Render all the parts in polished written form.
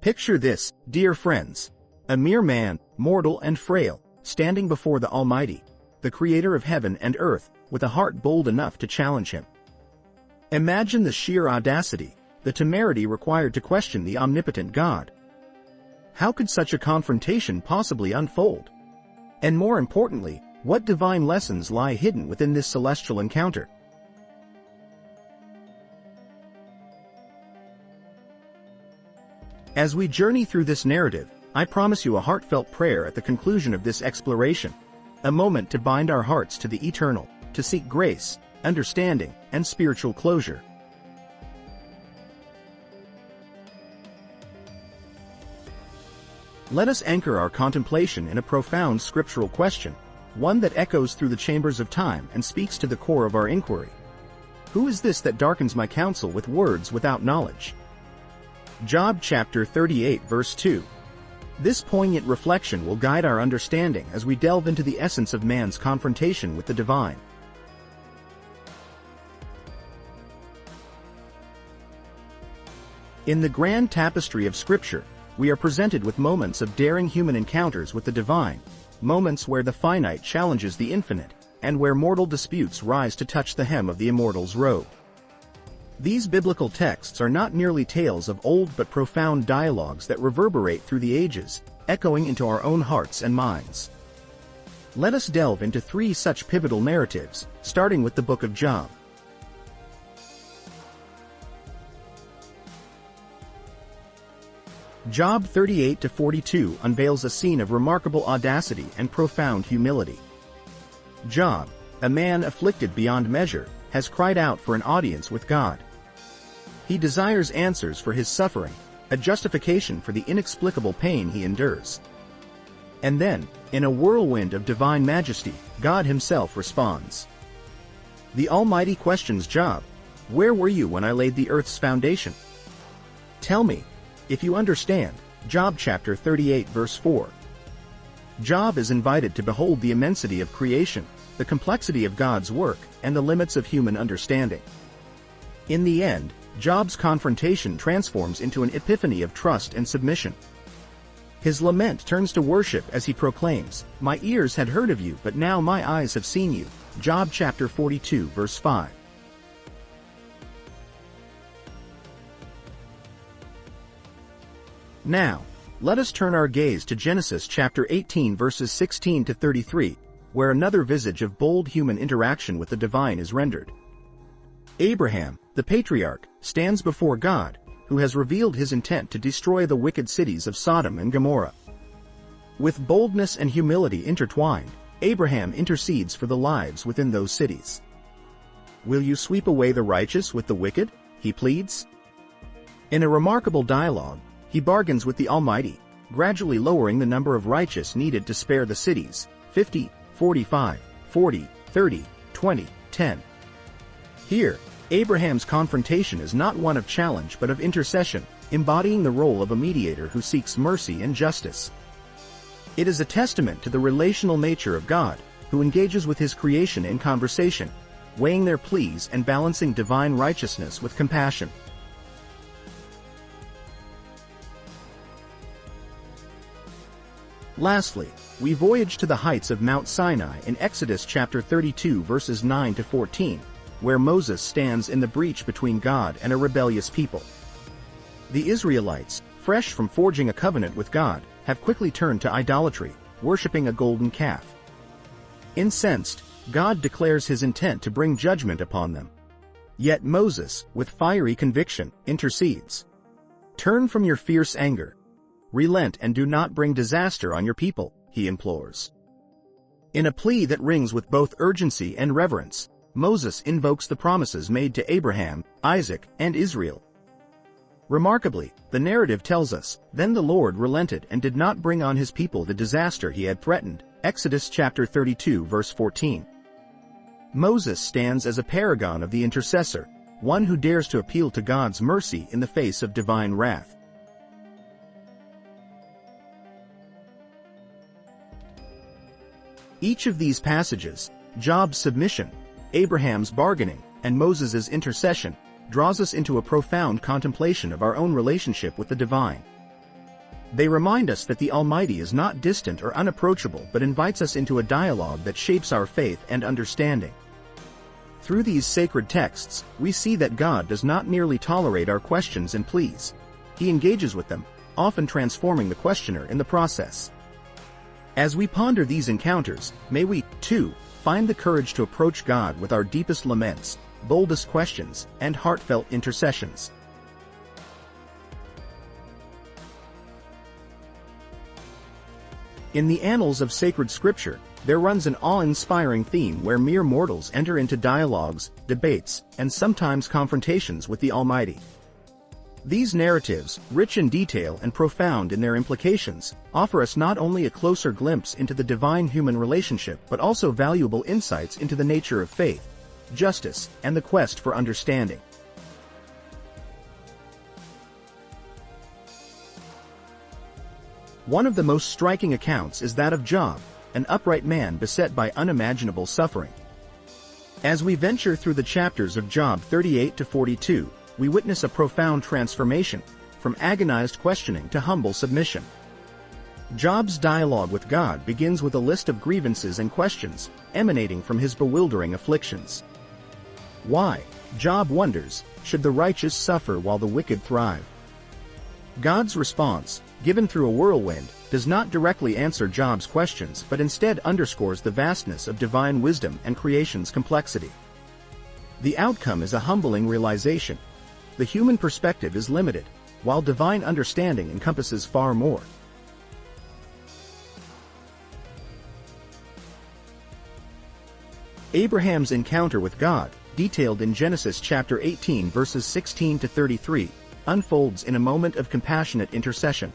Picture this, dear friends. A mere man, mortal and frail, standing before the Almighty, the Creator of heaven and earth, with a heart bold enough to challenge Him. Imagine the sheer audacity, the temerity required to question the omnipotent God. How could such a confrontation possibly unfold? And more importantly, what divine lessons lie hidden within this celestial encounter? As we journey through this narrative, I promise you a heartfelt prayer at the conclusion of this exploration, a moment to bind our hearts to the eternal, to seek grace, understanding, and spiritual closure. Let us anchor our contemplation in a profound scriptural question, one that echoes through the chambers of time and speaks to the core of our inquiry. Who is this that darkens my counsel with words without knowledge? Job chapter 38 verse 2. This poignant reflection will guide our understanding as we delve into the essence of man's confrontation with the divine. In the grand tapestry of Scripture, we are presented with moments of daring human encounters with the divine, moments where the finite challenges the infinite, and where mortal disputes rise to touch the hem of the immortal's robe. These biblical texts are not merely tales of old but profound dialogues that reverberate through the ages, echoing into our own hearts and minds. Let us delve into three such pivotal narratives, starting with the book of Job. Job 38-42 unveils a scene of remarkable audacity and profound humility. Job, a man afflicted beyond measure, has cried out for an audience with God. He desires answers for his suffering, a justification for the inexplicable pain he endures. And then, in a whirlwind of divine majesty, God Himself responds. The Almighty questions Job, "Where were you when I laid the earth's foundation? Tell me, if you understand." Job chapter 38 verse 4. Job is invited to behold the immensity of creation, the complexity of God's work, and the limits of human understanding. In the end, Job's confrontation transforms into an epiphany of trust and submission. His lament turns to worship as he proclaims, "My ears had heard of you, but now my eyes have seen you." Job chapter 42 verse 5. Now, let us turn our gaze to Genesis chapter 18 verses 16 to 33, where another visage of bold human interaction with the divine is rendered. Abraham, the patriarch, stands before God, who has revealed his intent to destroy the wicked cities of Sodom and Gomorrah. With boldness and humility intertwined, Abraham intercedes for the lives within those cities. "Will you sweep away the righteous with the wicked?" he pleads. In a remarkable dialogue, he bargains with the Almighty, gradually lowering the number of righteous needed to spare the cities, 50, 45, 40, 30, 20, 10. Here, Abraham's confrontation is not one of challenge but of intercession, embodying the role of a mediator who seeks mercy and justice. It is a testament to the relational nature of God, who engages with His creation in conversation, weighing their pleas and balancing divine righteousness with compassion. Lastly, we voyage to the heights of Mount Sinai in Exodus chapter 32 verses 9 to 14, where Moses stands in the breach between God and a rebellious people. The Israelites, fresh from forging a covenant with God, have quickly turned to idolatry, worshipping a golden calf. Incensed, God declares His intent to bring judgment upon them. Yet Moses, with fiery conviction, intercedes. "Turn from your fierce anger. Relent and do not bring disaster on your people," he implores. In a plea that rings with both urgency and reverence, Moses invokes the promises made to Abraham, Isaac, and Israel. Remarkably, the narrative tells us, "Then the Lord relented and did not bring on His people the disaster He had threatened." Exodus chapter 32 verse 14. Moses stands as a paragon of the intercessor, one who dares to appeal to God's mercy in the face of divine wrath. Each of these passages, Job's submission, Abraham's bargaining, and Moses' intercession, draws us into a profound contemplation of our own relationship with the divine. They remind us that the Almighty is not distant or unapproachable but invites us into a dialogue that shapes our faith and understanding. Through these sacred texts, we see that God does not merely tolerate our questions and pleas. He engages with them, often transforming the questioner in the process. As we ponder these encounters, may we, too, find the courage to approach God with our deepest laments, boldest questions, and heartfelt intercessions. In the annals of sacred scripture, there runs an awe-inspiring theme where mere mortals enter into dialogues, debates, and sometimes confrontations with the Almighty. These narratives, rich in detail and profound in their implications, offer us not only a closer glimpse into the divine-human relationship but also valuable insights into the nature of faith, justice, and the quest for understanding. One of the most striking accounts is that of Job, an upright man beset by unimaginable suffering. As we venture through the chapters of Job 38 to 42, we witness a profound transformation, from agonized questioning to humble submission. Job's dialogue with God begins with a list of grievances and questions, emanating from his bewildering afflictions. Why, Job wonders, should the righteous suffer while the wicked thrive? God's response, given through a whirlwind, does not directly answer Job's questions but instead underscores the vastness of divine wisdom and creation's complexity. The outcome is a humbling realization. The human perspective is limited, while divine understanding encompasses far more. Abraham's encounter with God, detailed in Genesis chapter 18 verses 16 to 33, unfolds in a moment of compassionate intercession.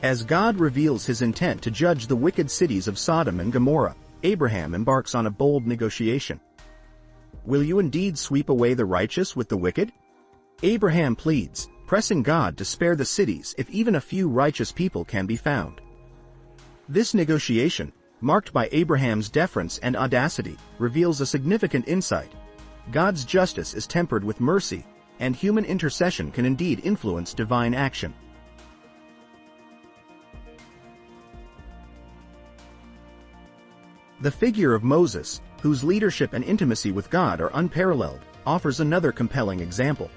As God reveals his intent to judge the wicked cities of Sodom and Gomorrah, Abraham embarks on a bold negotiation. Will you indeed sweep away the righteous with the wicked? Abraham pleads, pressing God to spare the cities if even a few righteous people can be found. This negotiation, marked by Abraham's deference and audacity, reveals a significant insight. God's justice is tempered with mercy, and human intercession can indeed influence divine action. The figure of Moses, whose leadership and intimacy with God are unparalleled, offers another compelling example.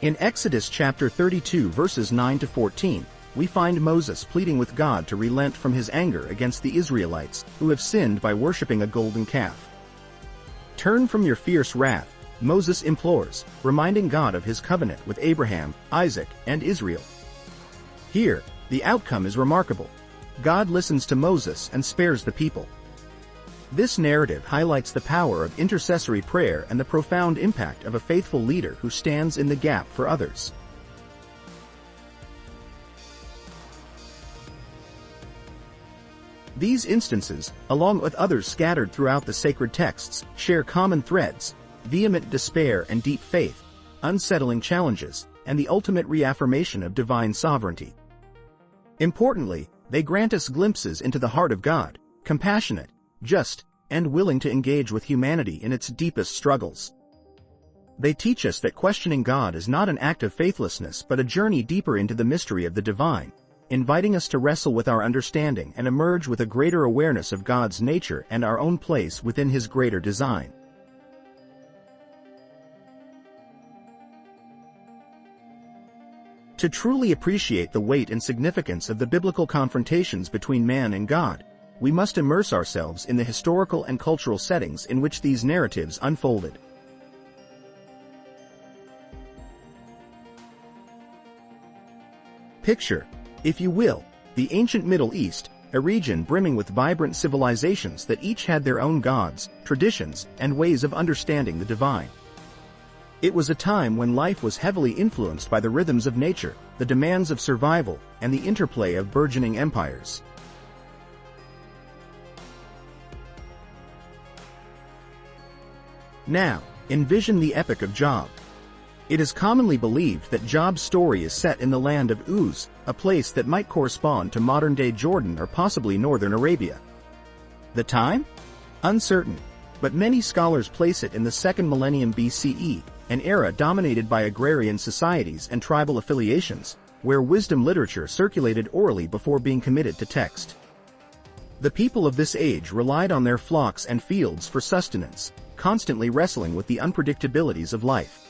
In Exodus chapter 32 verses 9 to 14, we find Moses pleading with God to relent from his anger against the Israelites, who have sinned by worshiping a golden calf. Turn from your fierce wrath, Moses implores, reminding God of his covenant with Abraham, Isaac, and Israel. Here, the outcome is remarkable. God listens to Moses and spares the people. This narrative highlights the power of intercessory prayer and the profound impact of a faithful leader who stands in the gap for others. These instances, along with others scattered throughout the sacred texts, share common threads: vehement despair and deep faith, unsettling challenges, and the ultimate reaffirmation of divine sovereignty. Importantly, they grant us glimpses into the heart of God, compassionate, just, and willing to engage with humanity in its deepest struggles. They teach us that questioning God is not an act of faithlessness but a journey deeper into the mystery of the divine, inviting us to wrestle with our understanding and emerge with a greater awareness of God's nature and our own place within His greater design. To truly appreciate the weight and significance of the biblical confrontations between man and God, we must immerse ourselves in the historical and cultural settings in which these narratives unfolded. Picture, if you will, the ancient Middle East, a region brimming with vibrant civilizations that each had their own gods, traditions, and ways of understanding the divine. It was a time when life was heavily influenced by the rhythms of nature, the demands of survival, and the interplay of burgeoning empires. Now, envision the epic of Job. It is commonly believed that Job's story is set in the land of Uz, a place that might correspond to modern-day Jordan or possibly northern Arabia. The time? Uncertain, but many scholars place it in the 2nd millennium BCE, an era dominated by agrarian societies and tribal affiliations, where wisdom literature circulated orally before being committed to text. The people of this age relied on their flocks and fields for sustenance, constantly wrestling with the unpredictabilities of life.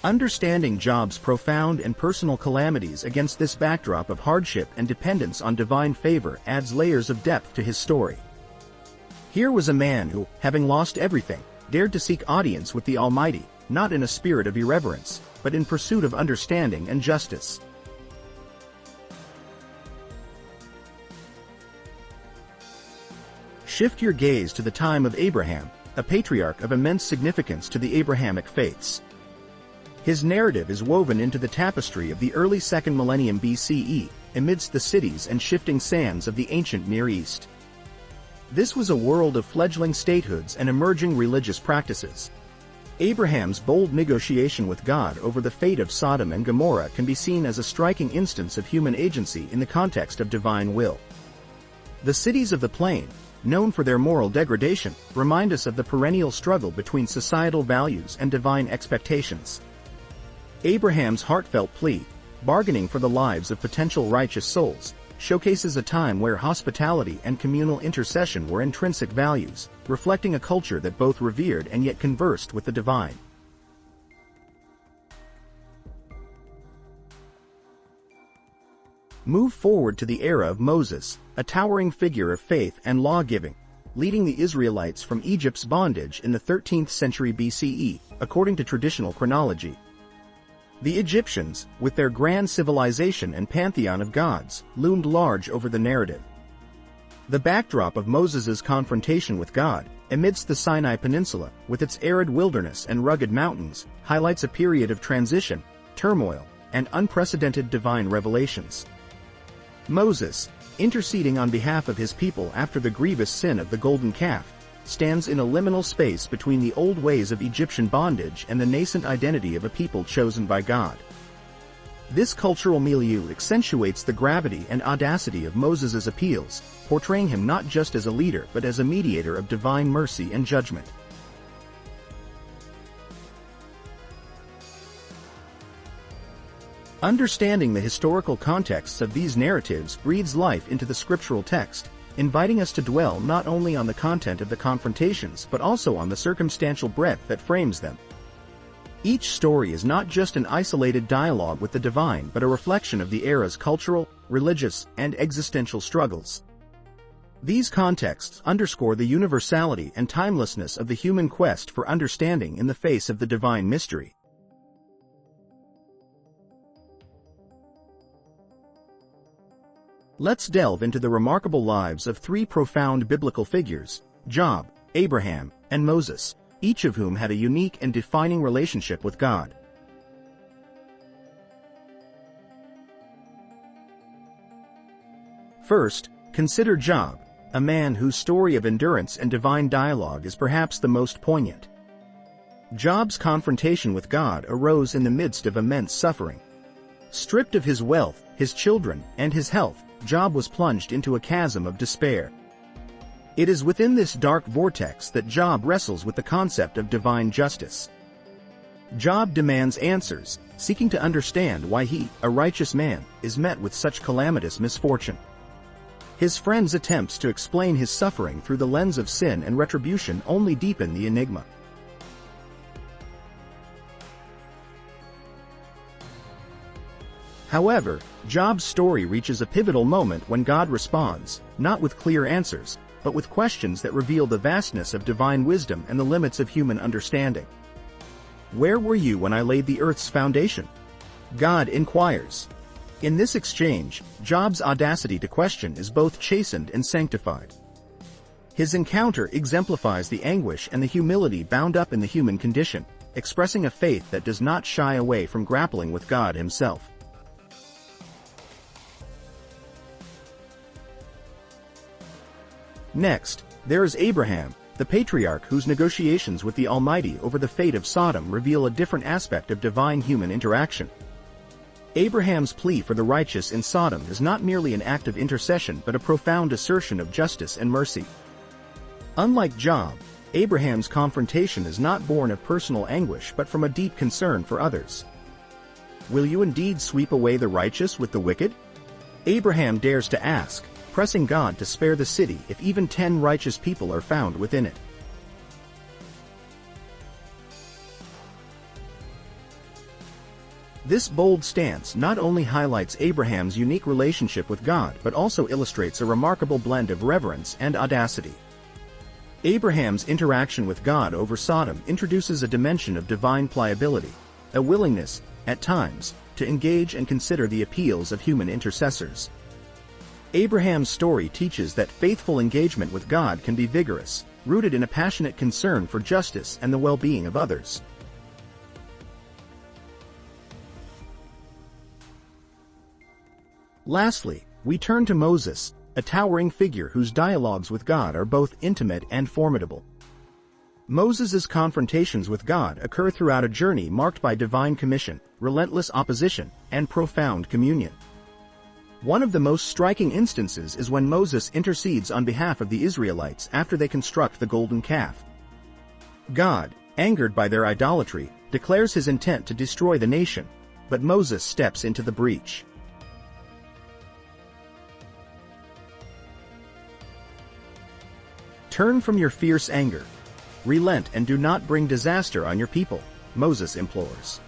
Understanding Job's profound and personal calamities against this backdrop of hardship and dependence on divine favor adds layers of depth to his story. Here was a man who, having lost everything, dared to seek audience with the Almighty, not in a spirit of irreverence, but in pursuit of understanding and justice. Shift your gaze to the time of Abraham, a patriarch of immense significance to the Abrahamic faiths. His narrative is woven into the tapestry of the early 2nd millennium BCE, amidst the cities and shifting sands of the ancient Near East. This was a world of fledgling statehoods and emerging religious practices. Abraham's bold negotiation with God over the fate of Sodom and Gomorrah can be seen as a striking instance of human agency in the context of divine will. The cities of the plain, known for their moral degradation, remind us of the perennial struggle between societal values and divine expectations. Abraham's heartfelt plea, bargaining for the lives of potential righteous souls, showcases a time where hospitality and communal intercession were intrinsic values, reflecting a culture that both revered and yet conversed with the divine. Move forward to the era of Moses, a towering figure of faith and law-giving, leading the Israelites from Egypt's bondage in the 13th century BCE, according to traditional chronology. The Egyptians, with their grand civilization and pantheon of gods, loomed large over the narrative. The backdrop of Moses's confrontation with God, amidst the Sinai Peninsula, with its arid wilderness and rugged mountains, highlights a period of transition, turmoil, and unprecedented divine revelations. Moses, interceding on behalf of his people after the grievous sin of the golden calf, stands in a liminal space between the old ways of Egyptian bondage and the nascent identity of a people chosen by God. This cultural milieu accentuates the gravity and audacity of Moses's appeals, portraying him not just as a leader but as a mediator of divine mercy and judgment. Understanding the historical contexts of these narratives breathes life into the scriptural text, inviting us to dwell not only on the content of the confrontations but also on the circumstantial breadth that frames them. Each story is not just an isolated dialogue with the divine but a reflection of the era's cultural, religious, and existential struggles. These contexts underscore the universality and timelessness of the human quest for understanding in the face of the divine mystery. Let's delve into the remarkable lives of three profound biblical figures, Job, Abraham, and Moses, each of whom had a unique and defining relationship with God. First, consider Job, a man whose story of endurance and divine dialogue is perhaps the most poignant. Job's confrontation with God arose in the midst of immense suffering. Stripped of his wealth, his children, and his health, Job was plunged into a chasm of despair. It is within this dark vortex that Job wrestles with the concept of divine justice. Job demands answers, seeking to understand why he, a righteous man, is met with such calamitous misfortune. His friends' attempts to explain his suffering through the lens of sin and retribution only deepen the enigma. However, Job's story reaches a pivotal moment when God responds, not with clear answers, but with questions that reveal the vastness of divine wisdom and the limits of human understanding. "Where were you when I laid the earth's foundation?" God inquires. In this exchange, Job's audacity to question is both chastened and sanctified. His encounter exemplifies the anguish and the humility bound up in the human condition, expressing a faith that does not shy away from grappling with God himself. Next, there is Abraham, the patriarch whose negotiations with the Almighty over the fate of Sodom reveal a different aspect of divine human interaction. Abraham's plea for the righteous in Sodom is not merely an act of intercession but a profound assertion of justice and mercy. Unlike Job, Abraham's confrontation is not born of personal anguish but from a deep concern for others. Will you indeed sweep away the righteous with the wicked? Abraham dares to ask, pressing God to spare the city if even 10 righteous people are found within it. This bold stance not only highlights Abraham's unique relationship with God but also illustrates a remarkable blend of reverence and audacity. Abraham's interaction with God over Sodom introduces a dimension of divine pliability, a willingness, at times, to engage and consider the appeals of human intercessors. Abraham's story teaches that faithful engagement with God can be vigorous, rooted in a passionate concern for justice and the well-being of others. Lastly, we turn to Moses, a towering figure whose dialogues with God are both intimate and formidable. Moses' confrontations with God occur throughout a journey marked by divine commission, relentless opposition, and profound communion. One of the most striking instances is when Moses intercedes on behalf of the Israelites after they construct the golden calf. God, angered by their idolatry, declares his intent to destroy the nation, but Moses steps into the breach. Turn from your fierce anger. Relent and do not bring disaster on your people, Moses implores.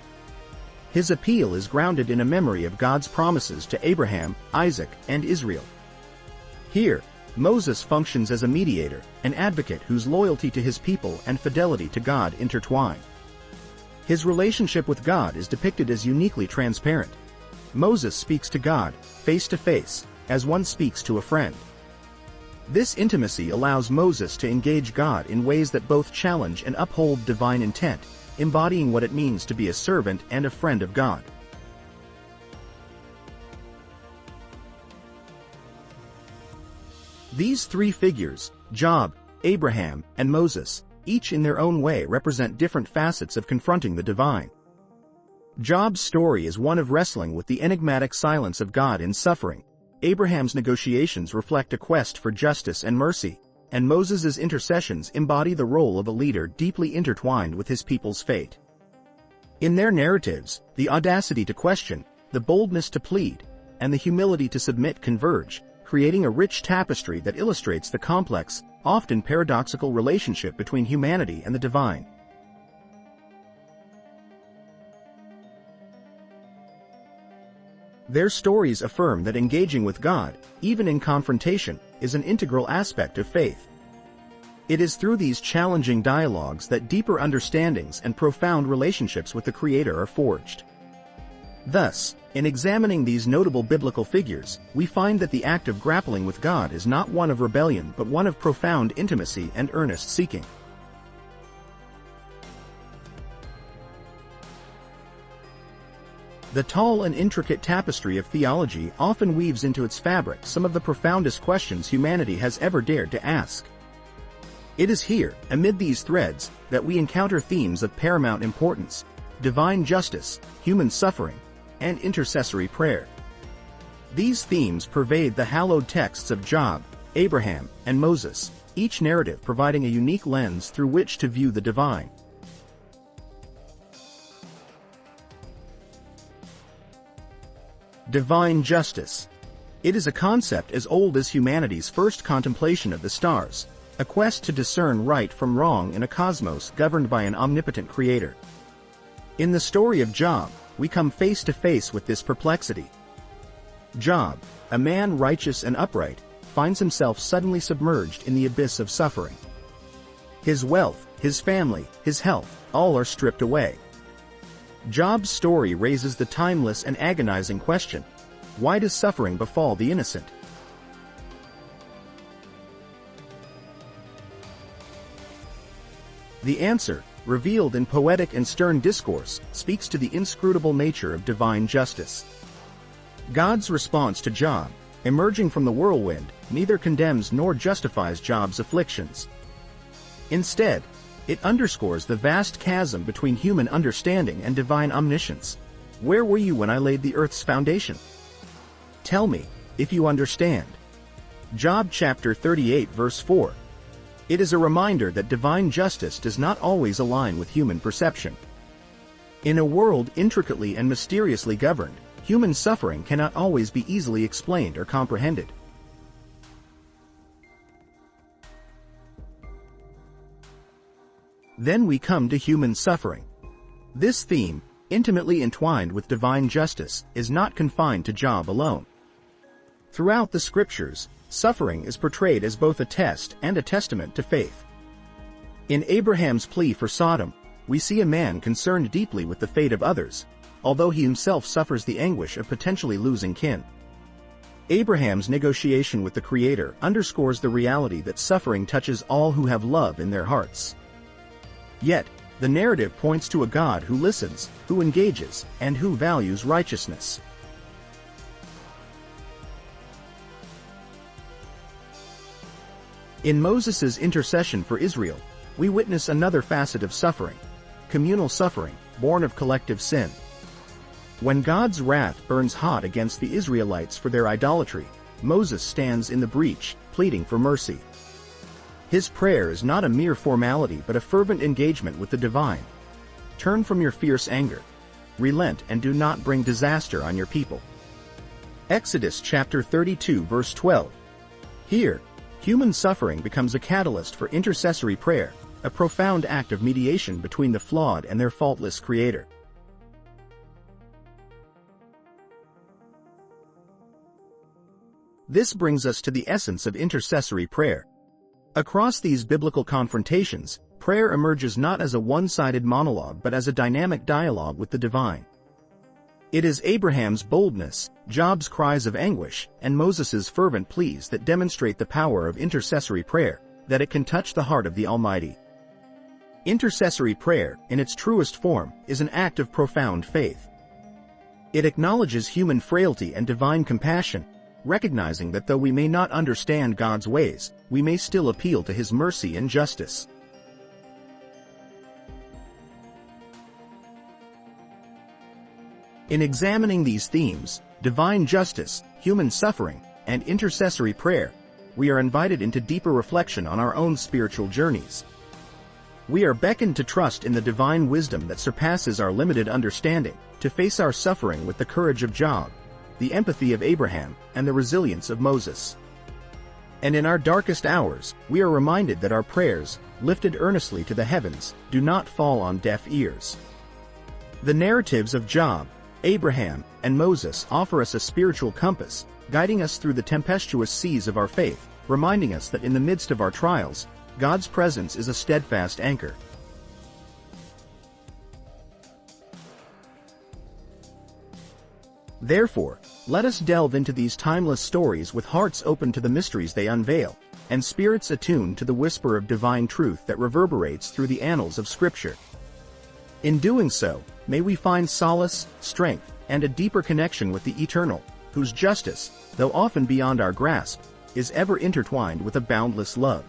His appeal is grounded in a memory of God's promises to Abraham, Isaac, and Israel. Here, Moses functions as a mediator, an advocate whose loyalty to his people and fidelity to God intertwine. His relationship with God is depicted as uniquely transparent. Moses speaks to God, face to face, as one speaks to a friend. This intimacy allows Moses to engage God in ways that both challenge and uphold divine intent, embodying what it means to be a servant and a friend of God. These three figures, Job, Abraham, and Moses, each in their own way represent different facets of confronting the divine. Job's story is one of wrestling with the enigmatic silence of God in suffering. Abraham's negotiations reflect a quest for justice and mercy, and Moses' intercessions embody the role of a leader deeply intertwined with his people's fate. In their narratives, the audacity to question, the boldness to plead, and the humility to submit converge, creating a rich tapestry that illustrates the complex, often paradoxical relationship between humanity and the divine. Their stories affirm that engaging with God, even in confrontation, is an integral aspect of faith. It is through these challenging dialogues that deeper understandings and profound relationships with the Creator are forged. Thus, in examining these notable biblical figures, we find that the act of grappling with God is not one of rebellion but one of profound intimacy and earnest seeking. The tall and intricate tapestry of theology often weaves into its fabric some of the profoundest questions humanity has ever dared to ask. It is here, amid these threads, that we encounter themes of paramount importance: divine justice, human suffering, and intercessory prayer. These themes pervade the hallowed texts of Job, Abraham, and Moses, each narrative providing a unique lens through which to view the divine. Divine justice. It is a concept as old as humanity's first contemplation of the stars, a quest to discern right from wrong in a cosmos governed by an omnipotent creator. In the story of Job, we come face to face with this perplexity. Job, a man righteous and upright, finds himself suddenly submerged in the abyss of suffering. His wealth, his family, his health, all are stripped away. Job's story raises the timeless and agonizing question: why does suffering befall the innocent? The answer, revealed in poetic and stern discourse, speaks to the inscrutable nature of divine justice. God's response to Job, emerging from the whirlwind, neither condemns nor justifies Job's afflictions. Instead, it underscores the vast chasm between human understanding and divine omniscience. Where were you when I laid the earth's foundation? Tell me, if you understand. Job chapter 38 verse 4. It is a reminder that divine justice does not always align with human perception. In a world intricately and mysteriously governed, human suffering cannot always be easily explained or comprehended. Then we come to human suffering. This theme, intimately entwined with divine justice, is not confined to Job alone. Throughout the scriptures, suffering is portrayed as both a test and a testament to faith. In Abraham's plea for Sodom, we see a man concerned deeply with the fate of others, although he himself suffers the anguish of potentially losing kin. Abraham's negotiation with the Creator underscores the reality that suffering touches all who have love in their hearts. Yet, the narrative points to a God who listens, who engages, and who values righteousness. In Moses' intercession for Israel, we witness another facet of suffering, communal suffering, born of collective sin. When God's wrath burns hot against the Israelites for their idolatry, Moses stands in the breach, pleading for mercy. His prayer is not a mere formality but a fervent engagement with the divine. Turn from your fierce anger. Relent and do not bring disaster on your people. Exodus chapter 32 verse 12. Here, human suffering becomes a catalyst for intercessory prayer, a profound act of mediation between the flawed and their faultless Creator. This brings us to the essence of intercessory prayer. Across these biblical confrontations, prayer emerges not as a one-sided monologue but as a dynamic dialogue with the divine. It is Abraham's boldness, Job's cries of anguish, and Moses' fervent pleas that demonstrate the power of intercessory prayer, that it can touch the heart of the Almighty. Intercessory prayer, in its truest form, is an act of profound faith. It acknowledges human frailty and divine compassion, recognizing that though we may not understand God's ways, we may still appeal to His mercy and justice. In examining these themes, divine justice, human suffering, and intercessory prayer, we are invited into deeper reflection on our own spiritual journeys. We are beckoned to trust in the divine wisdom that surpasses our limited understanding, to face our suffering with the courage of Job, the empathy of Abraham, and the resilience of Moses. And in our darkest hours, we are reminded that our prayers, lifted earnestly to the heavens, do not fall on deaf ears. The narratives of Job, Abraham, and Moses offer us a spiritual compass, guiding us through the tempestuous seas of our faith, reminding us that in the midst of our trials, God's presence is a steadfast anchor. Therefore, let us delve into these timeless stories with hearts open to the mysteries they unveil, and spirits attuned to the whisper of divine truth that reverberates through the annals of Scripture. In doing so, may we find solace, strength, and a deeper connection with the Eternal, whose justice, though often beyond our grasp, is ever intertwined with a boundless love.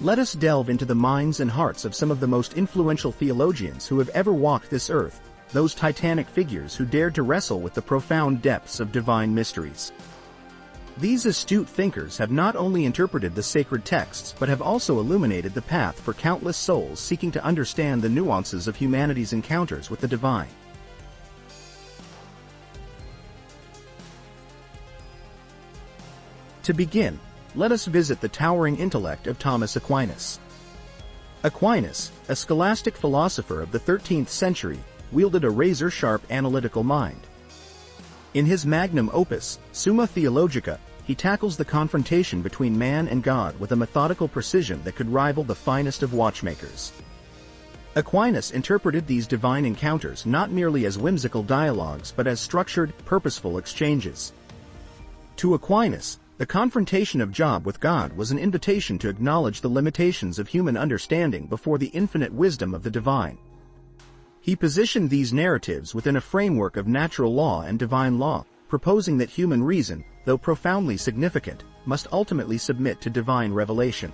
Let us delve into the minds and hearts of some of the most influential theologians who have ever walked this earth, those titanic figures who dared to wrestle with the profound depths of divine mysteries. These astute thinkers have not only interpreted the sacred texts but have also illuminated the path for countless souls seeking to understand the nuances of humanity's encounters with the divine. To begin, let us visit the towering intellect of Thomas Aquinas. Aquinas, a scholastic philosopher of the 13th century, wielded a razor-sharp analytical mind. In his magnum opus, Summa Theologica, he tackles the confrontation between man and God with a methodical precision that could rival the finest of watchmakers. Aquinas interpreted these divine encounters not merely as whimsical dialogues but as structured, purposeful exchanges. To Aquinas, the confrontation of Job with God was an invitation to acknowledge the limitations of human understanding before the infinite wisdom of the divine. He positioned these narratives within a framework of natural law and divine law, proposing that human reason, though profoundly significant, must ultimately submit to divine revelation.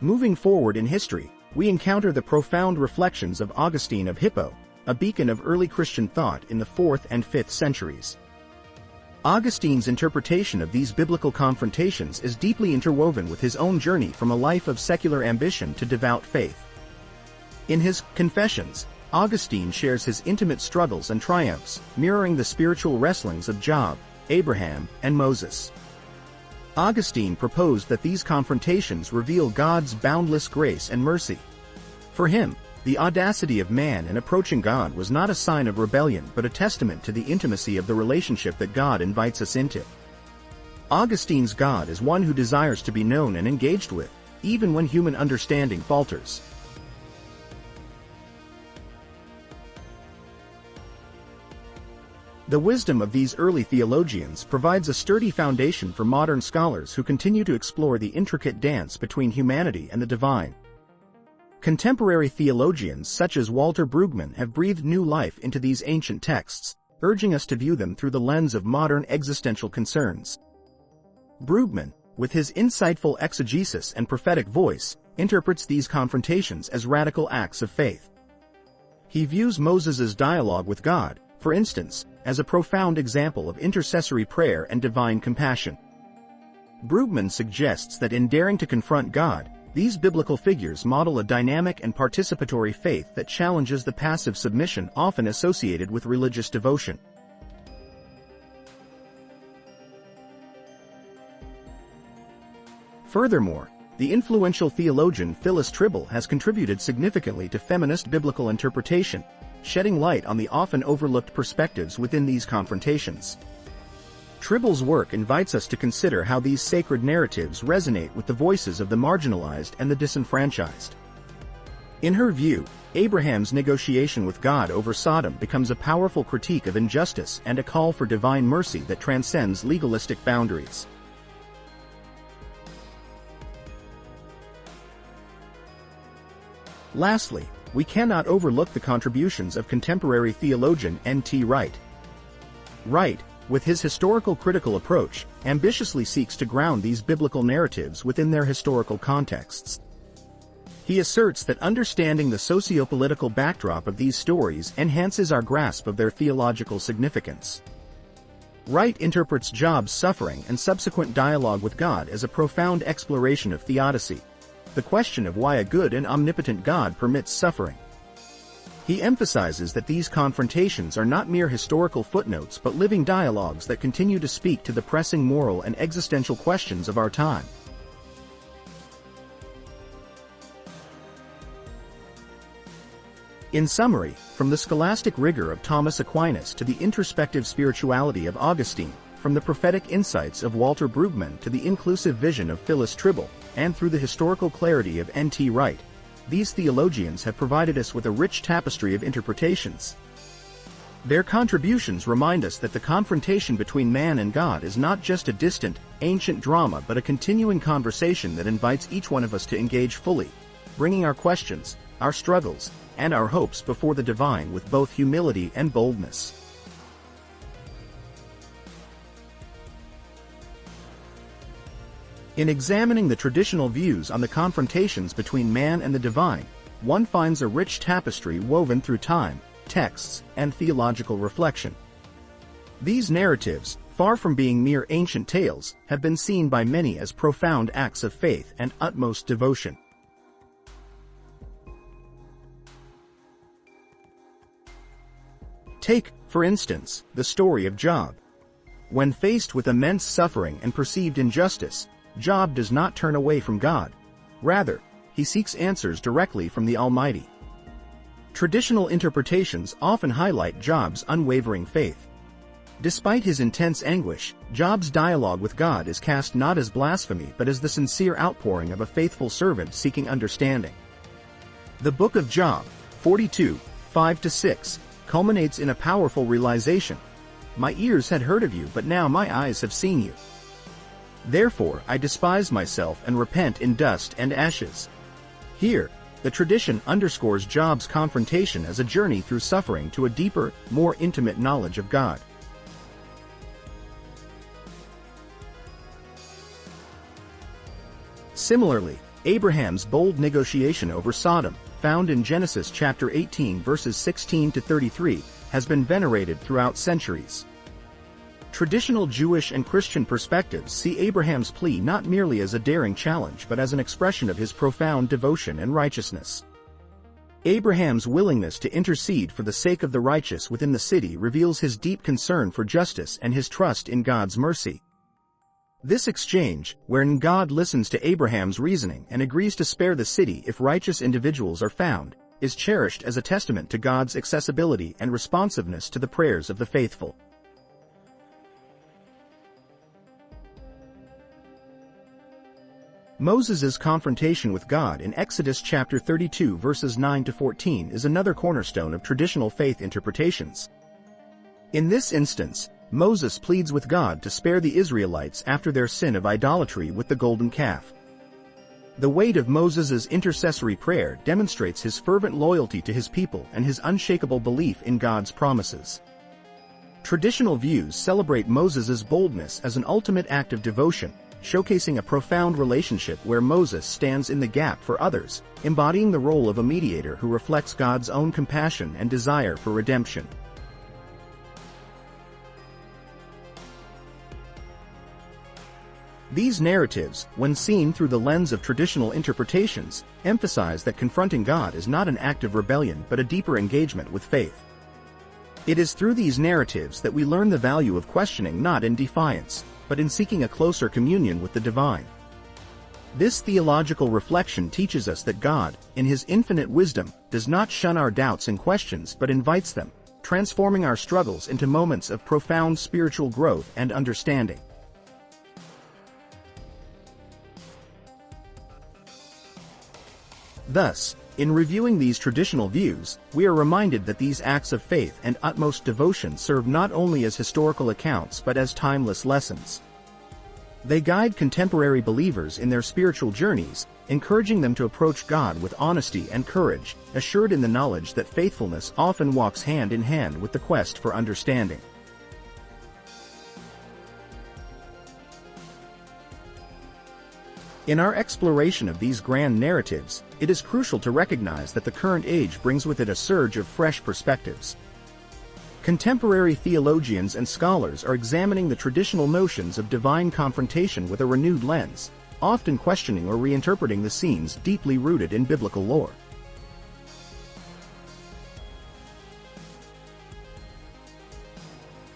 Moving forward in history, we encounter the profound reflections of Augustine of Hippo, a beacon of early Christian thought in the 4th and 5th centuries. Augustine's interpretation of these biblical confrontations is deeply interwoven with his own journey from a life of secular ambition to devout faith. In his Confessions, Augustine shares his intimate struggles and triumphs, mirroring the spiritual wrestlings of Job, Abraham, and Moses. Augustine proposed that these confrontations reveal God's boundless grace and mercy. For him, the audacity of man in approaching God was not a sign of rebellion but a testament to the intimacy of the relationship that God invites us into. Augustine's God is one who desires to be known and engaged with, even when human understanding falters. The wisdom of these early theologians provides a sturdy foundation for modern scholars who continue to explore the intricate dance between humanity and the divine. Contemporary theologians such as Walter Brueggemann have breathed new life into these ancient texts, urging us to view them through the lens of modern existential concerns. Brueggemann, with his insightful exegesis and prophetic voice, interprets these confrontations as radical acts of faith. He views Moses' dialogue with God, for instance, as a profound example of intercessory prayer and divine compassion. Brueggemann suggests that in daring to confront God, these biblical figures model a dynamic and participatory faith that challenges the passive submission often associated with religious devotion. Furthermore, the influential theologian Phyllis Tribble has contributed significantly to feminist biblical interpretation, shedding light on the often overlooked perspectives within these confrontations. Tribble's work invites us to consider how these sacred narratives resonate with the voices of the marginalized and the disenfranchised. In her view, Abraham's negotiation with God over Sodom becomes a powerful critique of injustice and a call for divine mercy that transcends legalistic boundaries. Lastly, we cannot overlook the contributions of contemporary theologian N.T. Wright. Wright, with his historical critical approach, ambitiously seeks to ground these biblical narratives within their historical contexts. He asserts that understanding the socio-political backdrop of these stories enhances our grasp of their theological significance. Wright interprets Job's suffering and subsequent dialogue with God as a profound exploration of theodicy, the question of why a good and omnipotent God permits suffering. He emphasizes that these confrontations are not mere historical footnotes but living dialogues that continue to speak to the pressing moral and existential questions of our time. In summary, from the scholastic rigor of Thomas Aquinas to the introspective spirituality of Augustine, from the prophetic insights of Walter Brueggemann to the inclusive vision of Phyllis Tribble, and through the historical clarity of N.T. Wright, these theologians have provided us with a rich tapestry of interpretations. Their contributions remind us that the confrontation between man and God is not just a distant, ancient drama but a continuing conversation that invites each one of us to engage fully, bringing our questions, our struggles, and our hopes before the divine with both humility and boldness. In examining the traditional views on the confrontations between man and the divine, one finds a rich tapestry woven through time, texts, and theological reflection. These narratives, far from being mere ancient tales, have been seen by many as profound acts of faith and utmost devotion. Take, for instance, the story of Job. When faced with immense suffering and perceived injustice, Job does not turn away from God. Rather, he seeks answers directly from the Almighty. Traditional interpretations often highlight Job's unwavering faith. Despite his intense anguish, Job's dialogue with God is cast not as blasphemy but as the sincere outpouring of a faithful servant seeking understanding. The Book of Job, 42, 5-6, culminates in a powerful realization. My ears had heard of you, but now my eyes have seen you. Therefore I despise myself and repent in dust and ashes. Here, the tradition underscores Job's confrontation as a journey through suffering to a deeper, more intimate knowledge of God. Similarly, Abraham's bold negotiation over Sodom, found in Genesis chapter 18 verses 16-33, has been venerated throughout centuries. Traditional Jewish and Christian perspectives see Abraham's plea not merely as a daring challenge but as an expression of his profound devotion and righteousness. Abraham's willingness to intercede for the sake of the righteous within the city reveals his deep concern for justice and his trust in God's mercy. This exchange, wherein God listens to Abraham's reasoning and agrees to spare the city if righteous individuals are found, is cherished as a testament to God's accessibility and responsiveness to the prayers of the faithful. Moses' confrontation with God in Exodus chapter 32 verses 9 to 14 is another cornerstone of traditional faith interpretations. In this instance, Moses pleads with God to spare the Israelites after their sin of idolatry with the golden calf. The weight of Moses' intercessory prayer demonstrates his fervent loyalty to his people and his unshakable belief in God's promises. Traditional views celebrate Moses' boldness as an ultimate act of devotion, showcasing a profound relationship where Moses stands in the gap for others, embodying the role of a mediator who reflects God's own compassion and desire for redemption. These narratives, when seen through the lens of traditional interpretations, emphasize that confronting God is not an act of rebellion but a deeper engagement with faith. It is through these narratives that we learn the value of questioning not in defiance, but in seeking a closer communion with the divine. This theological reflection teaches us that God, in his infinite wisdom, does not shun our doubts and questions but invites them, transforming our struggles into moments of profound spiritual growth and understanding. Thus, in reviewing these traditional views, we are reminded that these acts of faith and utmost devotion serve not only as historical accounts but as timeless lessons. They guide contemporary believers in their spiritual journeys, encouraging them to approach God with honesty and courage, assured in the knowledge that faithfulness often walks hand in hand with the quest for understanding. In our exploration of these grand narratives, it is crucial to recognize that the current age brings with it a surge of fresh perspectives. Contemporary theologians and scholars are examining the traditional notions of divine confrontation with a renewed lens, often questioning or reinterpreting the scenes deeply rooted in biblical lore.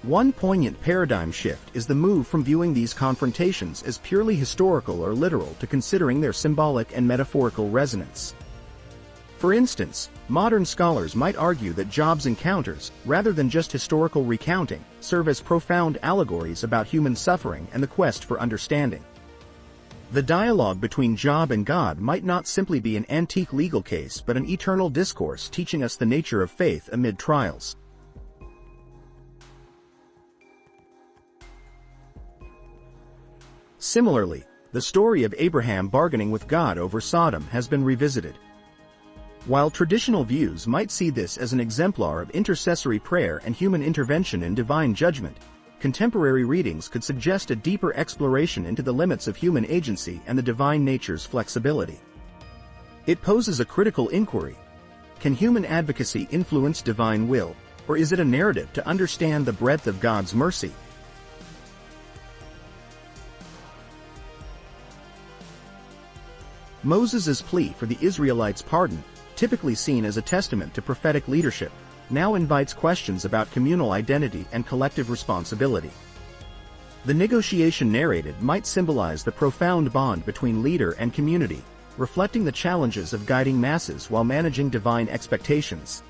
One poignant paradigm shift is the move from viewing these confrontations as purely historical or literal to considering their symbolic and metaphorical resonance. For instance, modern scholars might argue that Job's encounters, rather than just historical recounting, serve as profound allegories about human suffering and the quest for understanding. The dialogue between Job and God might not simply be an antique legal case but an eternal discourse teaching us the nature of faith amid trials. Similarly, the story of Abraham bargaining with God over Sodom has been revisited. While traditional views might see this as an exemplar of intercessory prayer and human intervention in divine judgment, contemporary readings could suggest a deeper exploration into the limits of human agency and the divine nature's flexibility. It poses a critical inquiry. Can human advocacy influence divine will, or is it a narrative to understand the breadth of God's mercy? Moses' plea for the Israelites' pardon, typically seen as a testament to prophetic leadership, now invites questions about communal identity and collective responsibility. The negotiation narrated might symbolize the profound bond between leader and community, reflecting the challenges of guiding masses while managing divine expectations.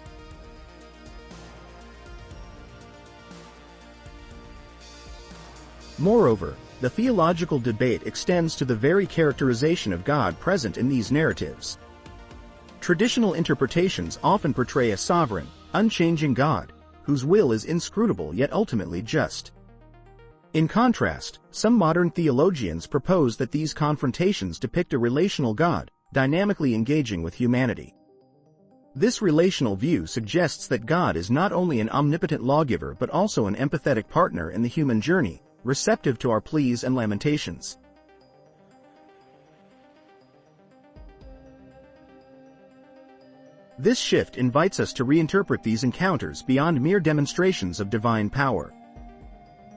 Moreover, the theological debate extends to the very characterization of God present in these narratives. Traditional interpretations often portray a sovereign, unchanging God, whose will is inscrutable yet ultimately just. In contrast, some modern theologians propose that these confrontations depict a relational God, dynamically engaging with humanity. This relational view suggests that God is not only an omnipotent lawgiver but also an empathetic partner in the human journey, receptive to our pleas and lamentations. This shift invites us to reinterpret these encounters beyond mere demonstrations of divine power.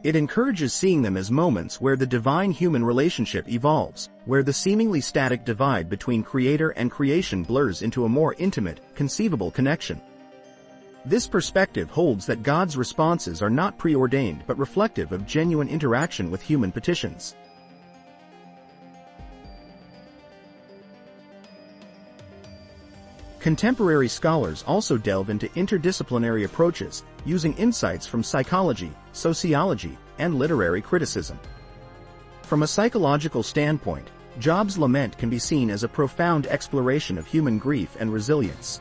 It encourages seeing them as moments where the divine-human relationship evolves, where the seemingly static divide between creator and creation blurs into a more intimate, conceivable connection. This perspective holds that God's responses are not preordained but reflective of genuine interaction with human petitions. Contemporary scholars also delve into interdisciplinary approaches, using insights from psychology, sociology, and literary criticism. From a psychological standpoint, Job's lament can be seen as a profound exploration of human grief and resilience.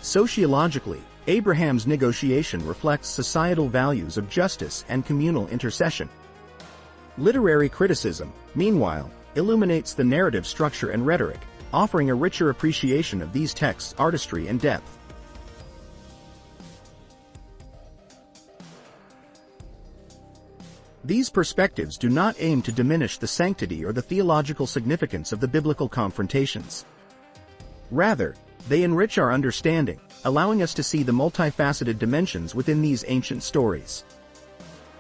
Sociologically, Abraham's negotiation reflects societal values of justice and communal intercession. Literary criticism, meanwhile, illuminates the narrative structure and rhetoric, offering a richer appreciation of these texts' artistry and depth. These perspectives do not aim to diminish the sanctity or the theological significance of the biblical confrontations. Rather, they enrich our understanding, allowing us to see the multifaceted dimensions within these ancient stories.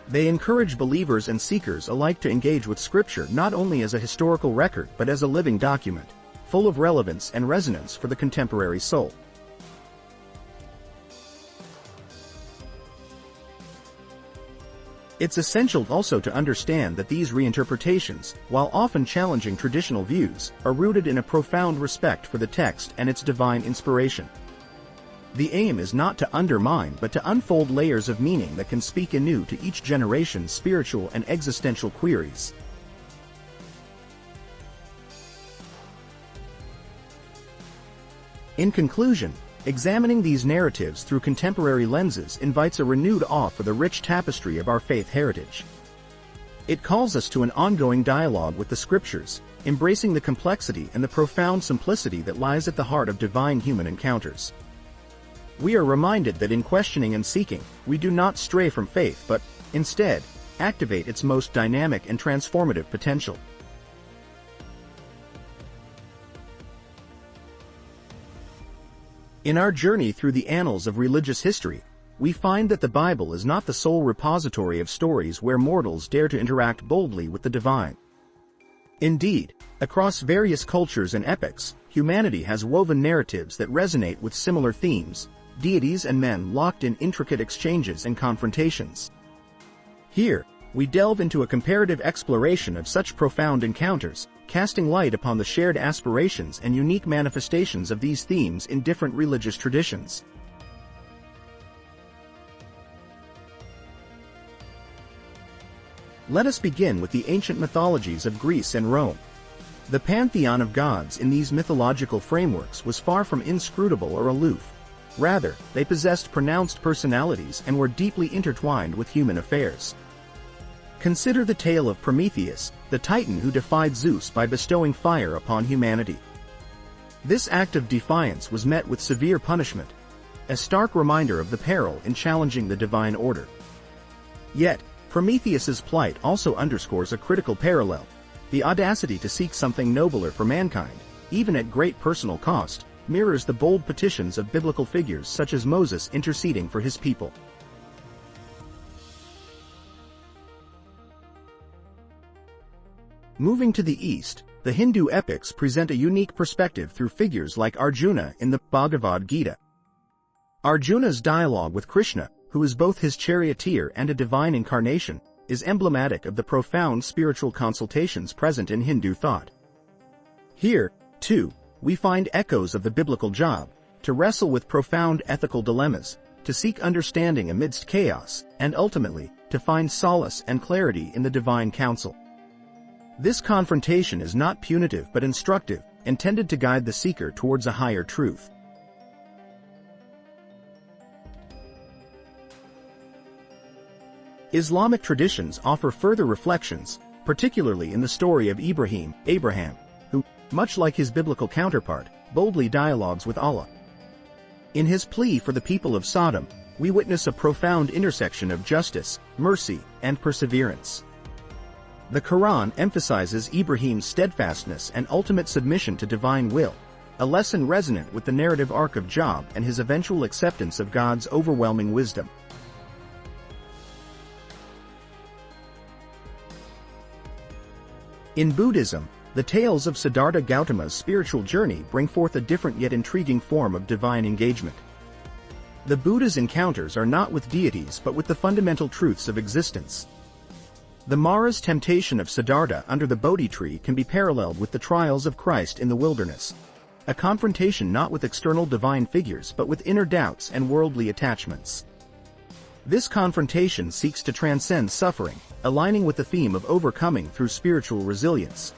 They encourage believers and seekers alike to engage with Scripture not only as a historical record but as a living document, full of relevance and resonance for the contemporary soul. It's essential also to understand that these reinterpretations, while often challenging traditional views, are rooted in a profound respect for the text and its divine inspiration. The aim is not to undermine but to unfold layers of meaning that can speak anew to each generation's spiritual and existential queries. In conclusion, examining these narratives through contemporary lenses invites a renewed awe for the rich tapestry of our faith heritage. It calls us to an ongoing dialogue with the Scriptures, embracing the complexity and the profound simplicity that lies at the heart of divine human encounters. We are reminded that in questioning and seeking, we do not stray from faith but, instead, activate its most dynamic and transformative potential. In our journey through the annals of religious history, we find that the Bible is not the sole repository of stories where mortals dare to interact boldly with the divine. Indeed, across various cultures and epochs, humanity has woven narratives that resonate with similar themes, deities and men locked in intricate exchanges and confrontations. Here, we delve into a comparative exploration of such profound encounters, casting light upon the shared aspirations and unique manifestations of these themes in different religious traditions. Let us begin with the ancient mythologies of Greece and Rome. The pantheon of gods in these mythological frameworks was far from inscrutable or aloof. Rather, they possessed pronounced personalities and were deeply intertwined with human affairs. Consider the tale of Prometheus, the titan who defied Zeus by bestowing fire upon humanity. This act of defiance was met with severe punishment, a stark reminder of the peril in challenging the divine order. Yet, Prometheus's plight also underscores a critical parallel: the audacity to seek something nobler for mankind, even at great personal cost, mirrors the bold petitions of biblical figures such as Moses interceding for his people. Moving to the east, the Hindu epics present a unique perspective through figures like Arjuna in the Bhagavad Gita. Arjuna's dialogue with Krishna, who is both his charioteer and a divine incarnation, is emblematic of the profound spiritual consultations present in Hindu thought. Here, too, we find echoes of the biblical job, to wrestle with profound ethical dilemmas, to seek understanding amidst chaos, and ultimately, to find solace and clarity in the divine counsel. This confrontation is not punitive but instructive, intended to guide the seeker towards a higher truth. Islamic traditions offer further reflections, particularly in the story of Abraham, who, much like his biblical counterpart, boldly dialogues with Allah. In his plea for the people of Sodom, we witness a profound intersection of justice, mercy, and perseverance. The Quran emphasizes Ibrahim's steadfastness and ultimate submission to divine will, a lesson resonant with the narrative arc of Job and his eventual acceptance of God's overwhelming wisdom. In Buddhism, the tales of Siddhartha Gautama's spiritual journey bring forth a different yet intriguing form of divine engagement. The Buddha's encounters are not with deities but with the fundamental truths of existence. The Mara's temptation of Siddhartha under the Bodhi tree can be paralleled with the trials of Christ in the wilderness, a confrontation not with external divine figures but with inner doubts and worldly attachments. This confrontation seeks to transcend suffering, aligning with the theme of overcoming through spiritual resilience.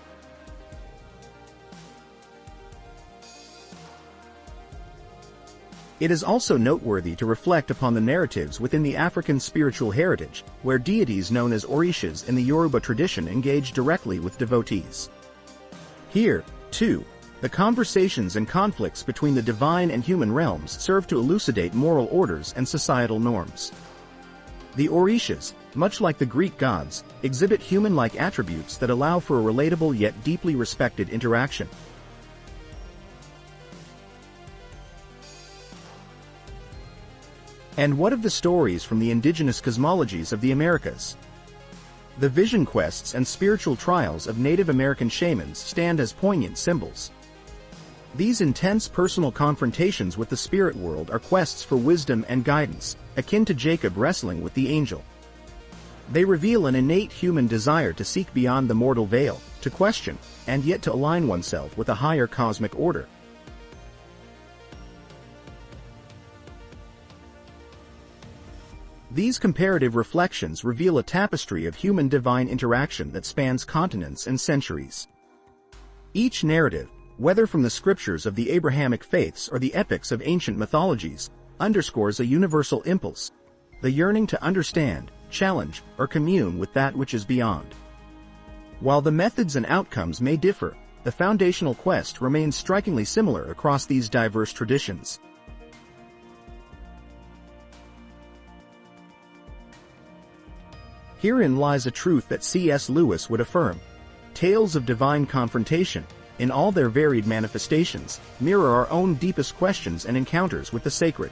It is also noteworthy to reflect upon the narratives within the African spiritual heritage, where deities known as Orishas in the Yoruba tradition engage directly with devotees. Here, too, the conversations and conflicts between the divine and human realms serve to elucidate moral orders and societal norms. The Orishas, much like the Greek gods, exhibit human-like attributes that allow for a relatable yet deeply respected interaction. And what of the stories from the indigenous cosmologies of the Americas? The vision quests and spiritual trials of Native American shamans stand as poignant symbols. These intense personal confrontations with the spirit world are quests for wisdom and guidance, akin to Jacob wrestling with the angel. They reveal an innate human desire to seek beyond the mortal veil, to question, and yet to align oneself with a higher cosmic order. These comparative reflections reveal a tapestry of human-divine interaction that spans continents and centuries. Each narrative, whether from the scriptures of the Abrahamic faiths or the epics of ancient mythologies, underscores a universal impulse, the yearning to understand, challenge, or commune with that which is beyond. While the methods and outcomes may differ, the foundational quest remains strikingly similar across these diverse traditions. Herein lies a truth that C.S. Lewis would affirm. Tales of divine confrontation, in all their varied manifestations, mirror our own deepest questions and encounters with the sacred.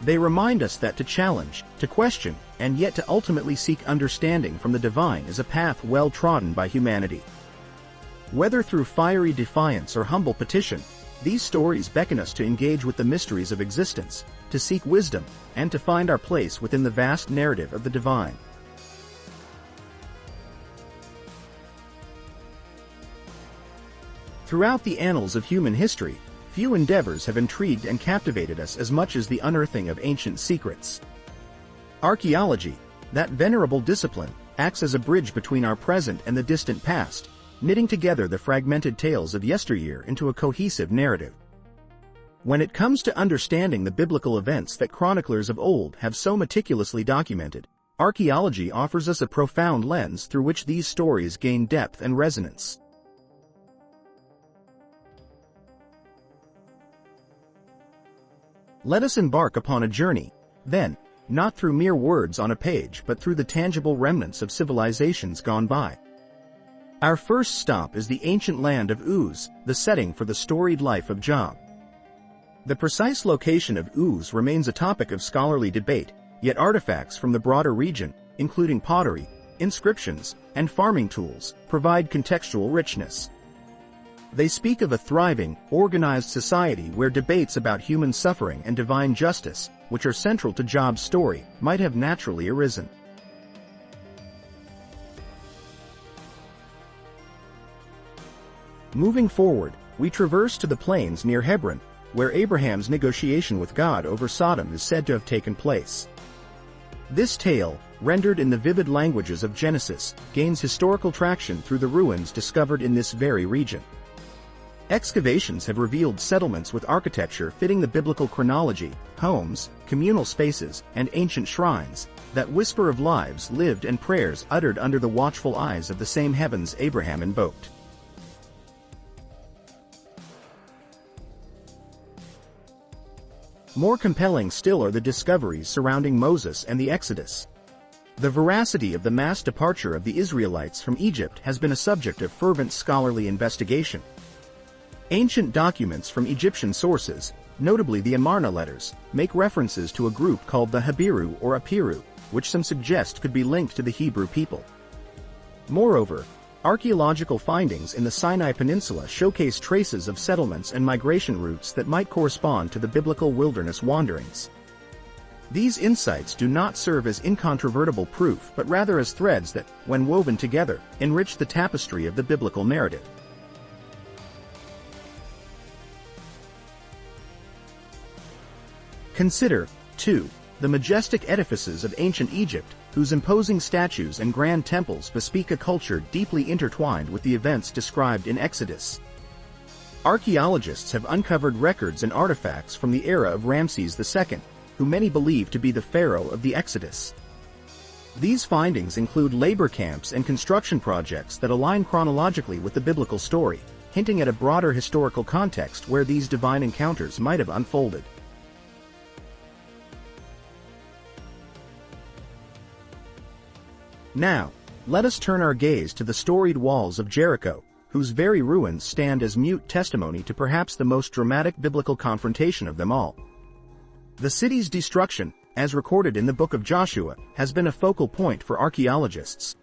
They remind us that to challenge, to question, and yet to ultimately seek understanding from the divine is a path well trodden by humanity. Whether through fiery defiance or humble petition, these stories beckon us to engage with the mysteries of existence, to seek wisdom, and to find our place within the vast narrative of the divine. Throughout the annals of human history, few endeavors have intrigued and captivated us as much as the unearthing of ancient secrets. Archaeology, that venerable discipline, acts as a bridge between our present and the distant past, knitting together the fragmented tales of yesteryear into a cohesive narrative. When it comes to understanding the biblical events that chroniclers of old have so meticulously documented, archaeology offers us a profound lens through which these stories gain depth and resonance. Let us embark upon a journey, then, not through mere words on a page but through the tangible remnants of civilizations gone by. Our first stop is the ancient land of Uz, the setting for the storied life of Job. The precise location of Uz remains a topic of scholarly debate, yet artifacts from the broader region, including pottery, inscriptions, and farming tools, provide contextual richness. They speak of a thriving, organized society where debates about human suffering and divine justice, which are central to Job's story, might have naturally arisen. Moving forward, we traverse to the plains near Hebron, where Abraham's negotiation with God over Sodom is said to have taken place. This tale, rendered in the vivid languages of Genesis, gains historical traction through the ruins discovered in this very region. Excavations have revealed settlements with architecture fitting the biblical chronology, homes, communal spaces, and ancient shrines, that whisper of lives lived and prayers uttered under the watchful eyes of the same heavens Abraham invoked. More compelling still are the discoveries surrounding Moses and the Exodus. The veracity of the mass departure of the Israelites from Egypt has been a subject of fervent scholarly investigation. Ancient documents from Egyptian sources, notably the Amarna letters, make references to a group called the Habiru or Apiru, which some suggest could be linked to the Hebrew people. Moreover, Archaeological findings in the Sinai Peninsula showcase traces of settlements and migration routes that might correspond to the biblical wilderness wanderings. These insights do not serve as incontrovertible proof but rather as threads that, when woven together, enrich the tapestry of the biblical narrative. Consider, too, the majestic edifices of ancient Egypt, whose imposing statues and grand temples bespeak a culture deeply intertwined with the events described in Exodus. Archaeologists have uncovered records and artifacts from the era of Ramses II, who many believe to be the pharaoh of the Exodus. These findings include labor camps and construction projects that align chronologically with the biblical story, hinting at a broader historical context where these divine encounters might have unfolded. Now, let us turn our gaze to the storied walls of Jericho, whose very ruins stand as mute testimony to perhaps the most dramatic biblical confrontation of them all. The city's destruction, as recorded in the book of Joshua, has been a focal point for archaeologists.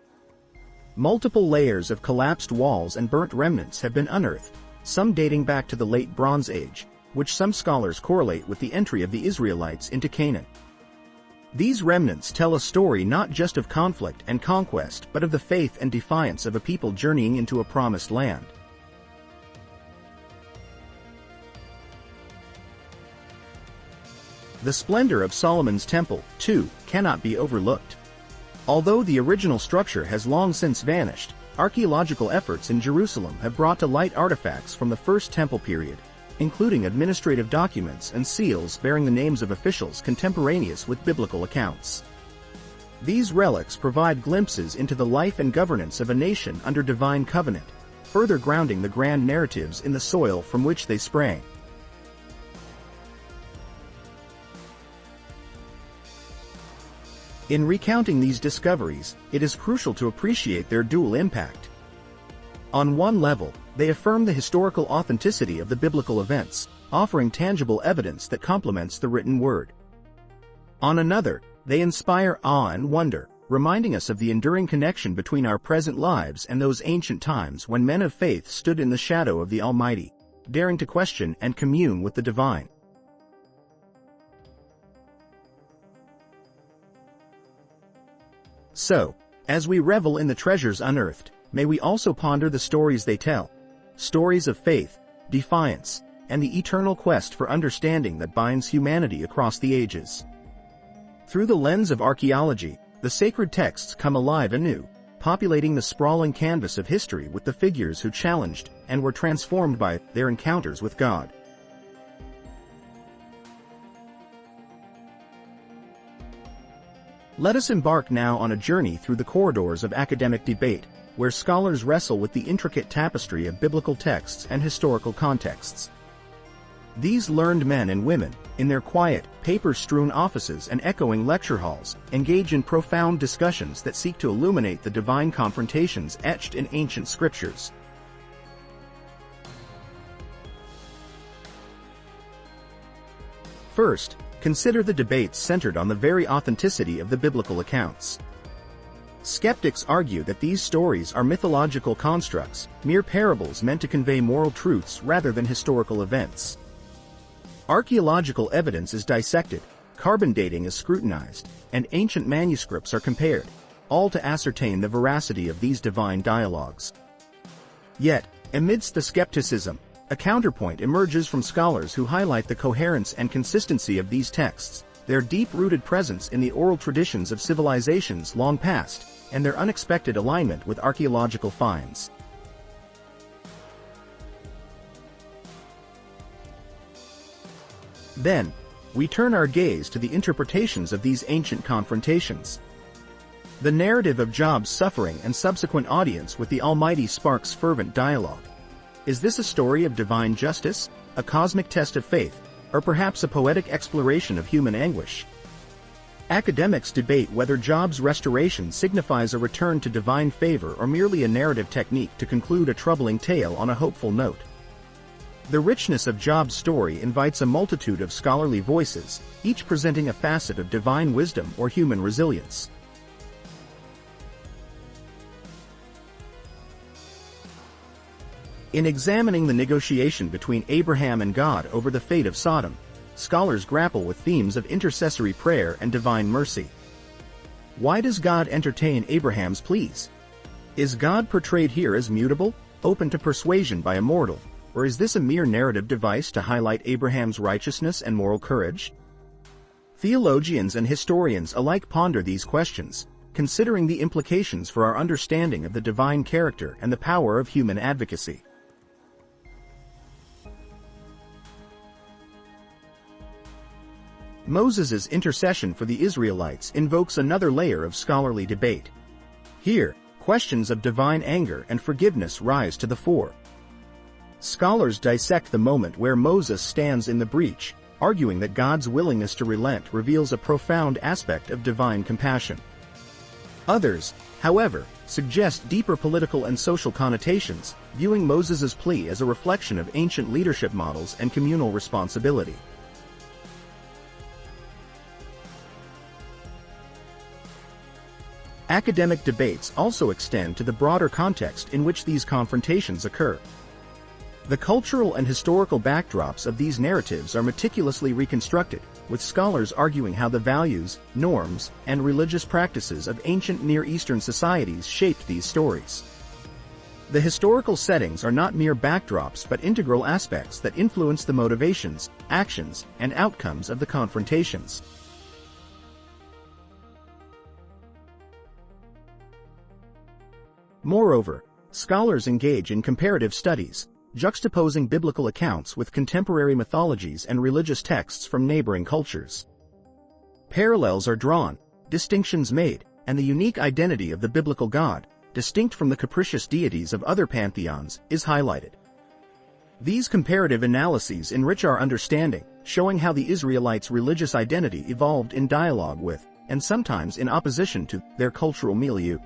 Multiple layers of collapsed walls and burnt remnants have been unearthed, some dating back to the Late Bronze Age, which some scholars correlate with the entry of the Israelites into Canaan. These remnants tell a story not just of conflict and conquest but of the faith and defiance of a people journeying into a promised land. The splendor of Solomon's temple, too, cannot be overlooked. Although the original structure has long since vanished, archaeological efforts in Jerusalem have brought to light artifacts from the First Temple period, including administrative documents and seals bearing the names of officials contemporaneous with biblical accounts. These relics provide glimpses into the life and governance of a nation under divine covenant, further grounding the grand narratives in the soil from which they sprang. In recounting these discoveries, it is crucial to appreciate their dual impact. On one level, they affirm the historical authenticity of the biblical events, offering tangible evidence that complements the written word. On another, they inspire awe and wonder, reminding us of the enduring connection between our present lives and those ancient times when men of faith stood in the shadow of the Almighty, daring to question and commune with the divine. So, as we revel in the treasures unearthed, may we also ponder the stories they tell, stories of faith, defiance, and the eternal quest for understanding that binds humanity across the ages. Through the lens of archaeology, the sacred texts come alive anew, populating the sprawling canvas of history with the figures who challenged and were transformed by their encounters with God. Let us embark now on a journey through the corridors of academic debate, where scholars wrestle with the intricate tapestry of biblical texts and historical contexts. These learned men and women, in their quiet, paper-strewn offices and echoing lecture halls, engage in profound discussions that seek to illuminate the divine confrontations etched in ancient scriptures. First, consider the debates centered on the very authenticity of the biblical accounts. Skeptics argue that these stories are mythological constructs, mere parables meant to convey moral truths rather than historical events. Archaeological evidence is dissected, carbon dating is scrutinized, and ancient manuscripts are compared, all to ascertain the veracity of these divine dialogues. Yet, amidst the skepticism, a counterpoint emerges from scholars who highlight the coherence and consistency of these texts, their deep-rooted presence in the oral traditions of civilizations long past, and their unexpected alignment with archaeological finds. Then, we turn our gaze to the interpretations of these ancient confrontations. The narrative of Job's suffering and subsequent audience with the Almighty sparks fervent dialogue. Is this a story of divine justice, a cosmic test of faith, or perhaps a poetic exploration of human anguish? Academics debate whether Job's restoration signifies a return to divine favor or merely a narrative technique to conclude a troubling tale on a hopeful note. The richness of Job's story invites a multitude of scholarly voices, each presenting a facet of divine wisdom or human resilience. In examining the negotiation between Abraham and God over the fate of Sodom, scholars grapple with themes of intercessory prayer and divine mercy. Why does God entertain Abraham's pleas? Is God portrayed here as mutable, open to persuasion by a mortal, or is this a mere narrative device to highlight Abraham's righteousness and moral courage? Theologians and historians alike ponder these questions, considering the implications for our understanding of the divine character and the power of human advocacy. Moses' intercession for the Israelites invokes another layer of scholarly debate. Here, questions of divine anger and forgiveness rise to the fore. Scholars dissect the moment where Moses stands in the breach, arguing that God's willingness to relent reveals a profound aspect of divine compassion. Others, however, suggest deeper political and social connotations, viewing Moses' plea as a reflection of ancient leadership models and communal responsibility. Academic debates also extend to the broader context in which these confrontations occur. The cultural and historical backdrops of these narratives are meticulously reconstructed, with scholars arguing how the values, norms, and religious practices of ancient Near Eastern societies shaped these stories. The historical settings are not mere backdrops but integral aspects that influence the motivations, actions, and outcomes of the confrontations. Moreover, scholars engage in comparative studies, juxtaposing biblical accounts with contemporary mythologies and religious texts from neighboring cultures. Parallels are drawn, distinctions made, and the unique identity of the biblical God, distinct from the capricious deities of other pantheons, is highlighted. These comparative analyses enrich our understanding, showing how the Israelites' religious identity evolved in dialogue with, and sometimes in opposition to, their cultural milieu.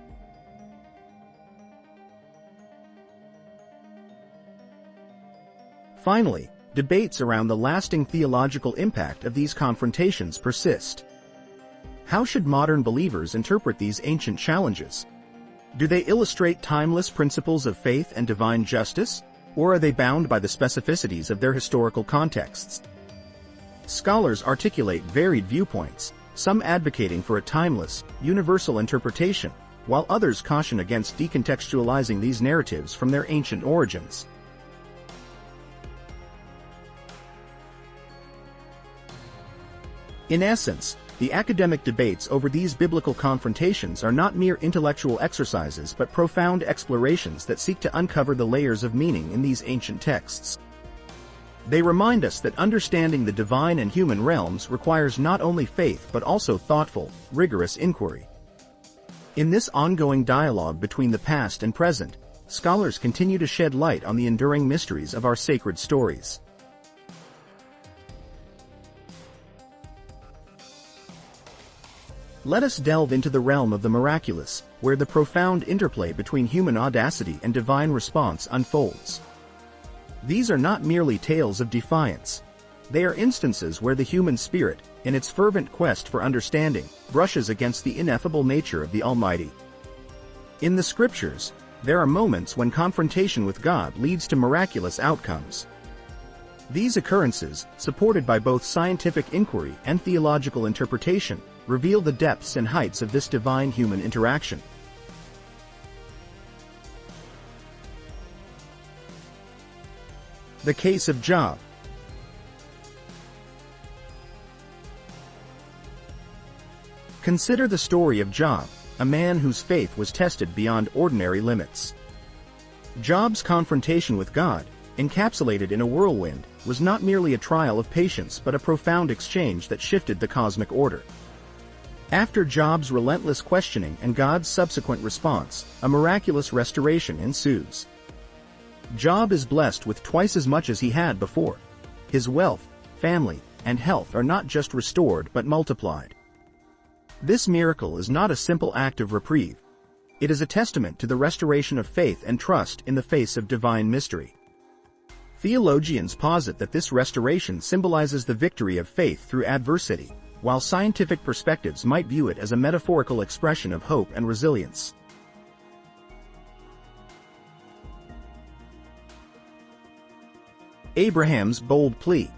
Finally, debates around the lasting theological impact of these confrontations persist. How should modern believers interpret these ancient challenges? Do they illustrate timeless principles of faith and divine justice, or are they bound by the specificities of their historical contexts? Scholars articulate varied viewpoints, some advocating for a timeless, universal interpretation, while others caution against decontextualizing these narratives from their ancient origins. In essence, the academic debates over these biblical confrontations are not mere intellectual exercises but profound explorations that seek to uncover the layers of meaning in these ancient texts. They remind us that understanding the divine and human realms requires not only faith but also thoughtful, rigorous inquiry. In this ongoing dialogue between the past and present, scholars continue to shed light on the enduring mysteries of our sacred stories. Let us delve into the realm of the miraculous, where the profound interplay between human audacity and divine response unfolds. These are not merely tales of defiance. They are instances where the human spirit, in its fervent quest for understanding, brushes against the ineffable nature of the Almighty. In the Scriptures, there are moments when confrontation with God leads to miraculous outcomes. These occurrences, supported by both scientific inquiry and theological interpretation, reveal the depths and heights of this divine-human interaction. The case of Job. Consider the story of Job, a man whose faith was tested beyond ordinary limits. Job's confrontation with God, encapsulated in a whirlwind, was not merely a trial of patience but a profound exchange that shifted the cosmic order. After Job's relentless questioning and God's subsequent response, a miraculous restoration ensues. Job is blessed with twice as much as he had before. His wealth, family, and health are not just restored but multiplied. This miracle is not a simple act of reprieve. It is a testament to the restoration of faith and trust in the face of divine mystery. Theologians posit that this restoration symbolizes the victory of faith through adversity, while scientific perspectives might view it as a metaphorical expression of hope and resilience. Abraham's bold plea.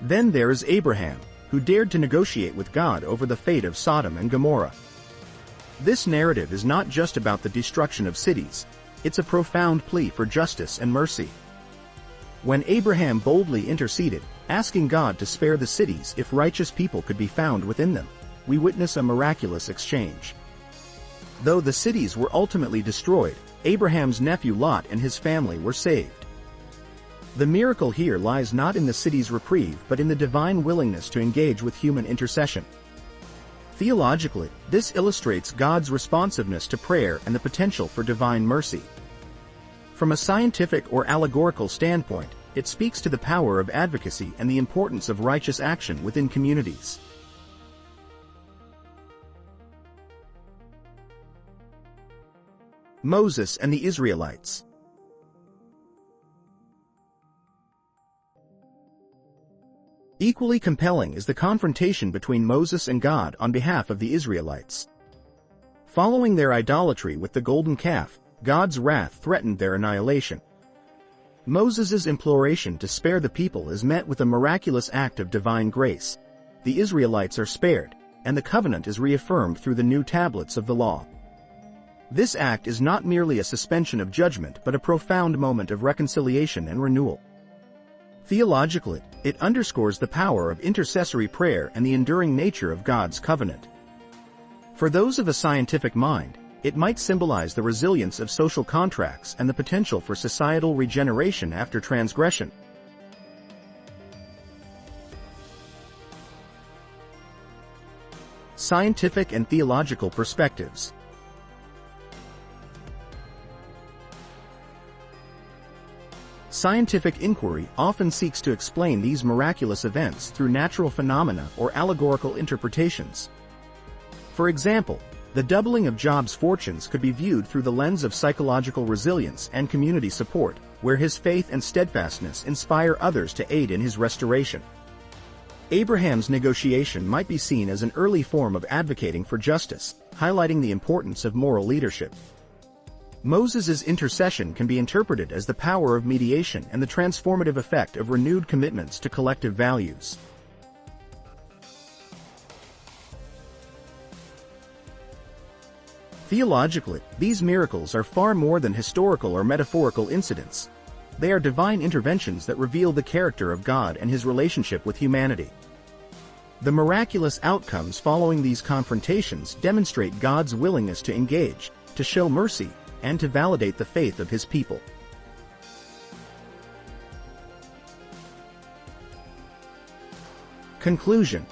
Then there is Abraham, who dared to negotiate with God over the fate of Sodom and Gomorrah. This narrative is not just about the destruction of cities, it's a profound plea for justice and mercy. When Abraham boldly interceded, asking God to spare the cities if righteous people could be found within them, we witness a miraculous exchange. Though the cities were ultimately destroyed, Abraham's nephew Lot and his family were saved. The miracle here lies not in the city's reprieve but in the divine willingness to engage with human intercession. Theologically, this illustrates God's responsiveness to prayer and the potential for divine mercy. From a scientific or allegorical standpoint, it speaks to the power of advocacy and the importance of righteous action within communities. Moses and the Israelites. Equally compelling is the confrontation between Moses and God on behalf of the Israelites. Following their idolatry with the golden calf, God's wrath threatened their annihilation. Moses' imploration to spare the people is met with a miraculous act of divine grace. The Israelites are spared, and the covenant is reaffirmed through the new tablets of the law. This act is not merely a suspension of judgment but a profound moment of reconciliation and renewal. Theologically, it underscores the power of intercessory prayer and the enduring nature of God's covenant. For those of a scientific mind, it might symbolize the resilience of social contracts and the potential for societal regeneration after transgression. Scientific and theological perspectives. Scientific inquiry often seeks to explain these miraculous events through natural phenomena or allegorical interpretations. For example, the doubling of Job's fortunes could be viewed through the lens of psychological resilience and community support, where his faith and steadfastness inspire others to aid in his restoration. Abraham's negotiation might be seen as an early form of advocating for justice, highlighting the importance of moral leadership. Moses' intercession can be interpreted as the power of mediation and the transformative effect of renewed commitments to collective values. Theologically, these miracles are far more than historical or metaphorical incidents. They are divine interventions that reveal the character of God and his relationship with humanity. The miraculous outcomes following these confrontations demonstrate God's willingness to engage, to show mercy, and to validate the faith of his people. Conclusion.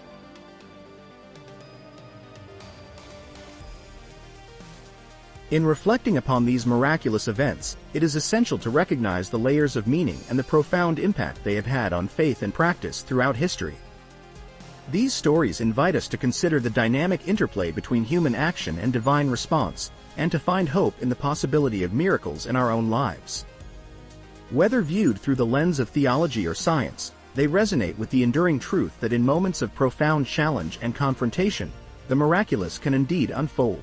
In reflecting upon these miraculous events, it is essential to recognize the layers of meaning and the profound impact they have had on faith and practice throughout history. These stories invite us to consider the dynamic interplay between human action and divine response, and to find hope in the possibility of miracles in our own lives. Whether viewed through the lens of theology or science, they resonate with the enduring truth that in moments of profound challenge and confrontation, the miraculous can indeed unfold.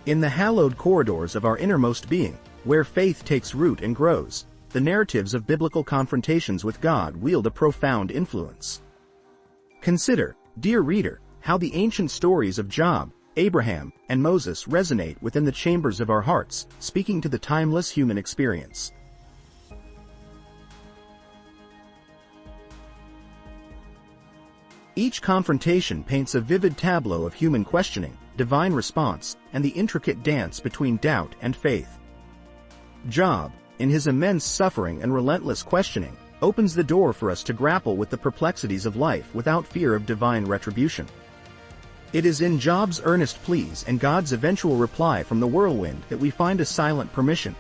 In the hallowed corridors of our innermost being, where faith takes root and grows, the narratives of biblical confrontations with God wield a profound influence. Consider, dear reader, how the ancient stories of Job, Abraham, and Moses resonate within the chambers of our hearts, speaking to the timeless human experience. Each confrontation paints a vivid tableau of human questioning, divine response, and the intricate dance between doubt and faith. Job, in his immense suffering and relentless questioning, opens the door for us to grapple with the perplexities of life without fear of divine retribution. It is in Job's earnest pleas and God's eventual reply from the whirlwind that we find a silent permission.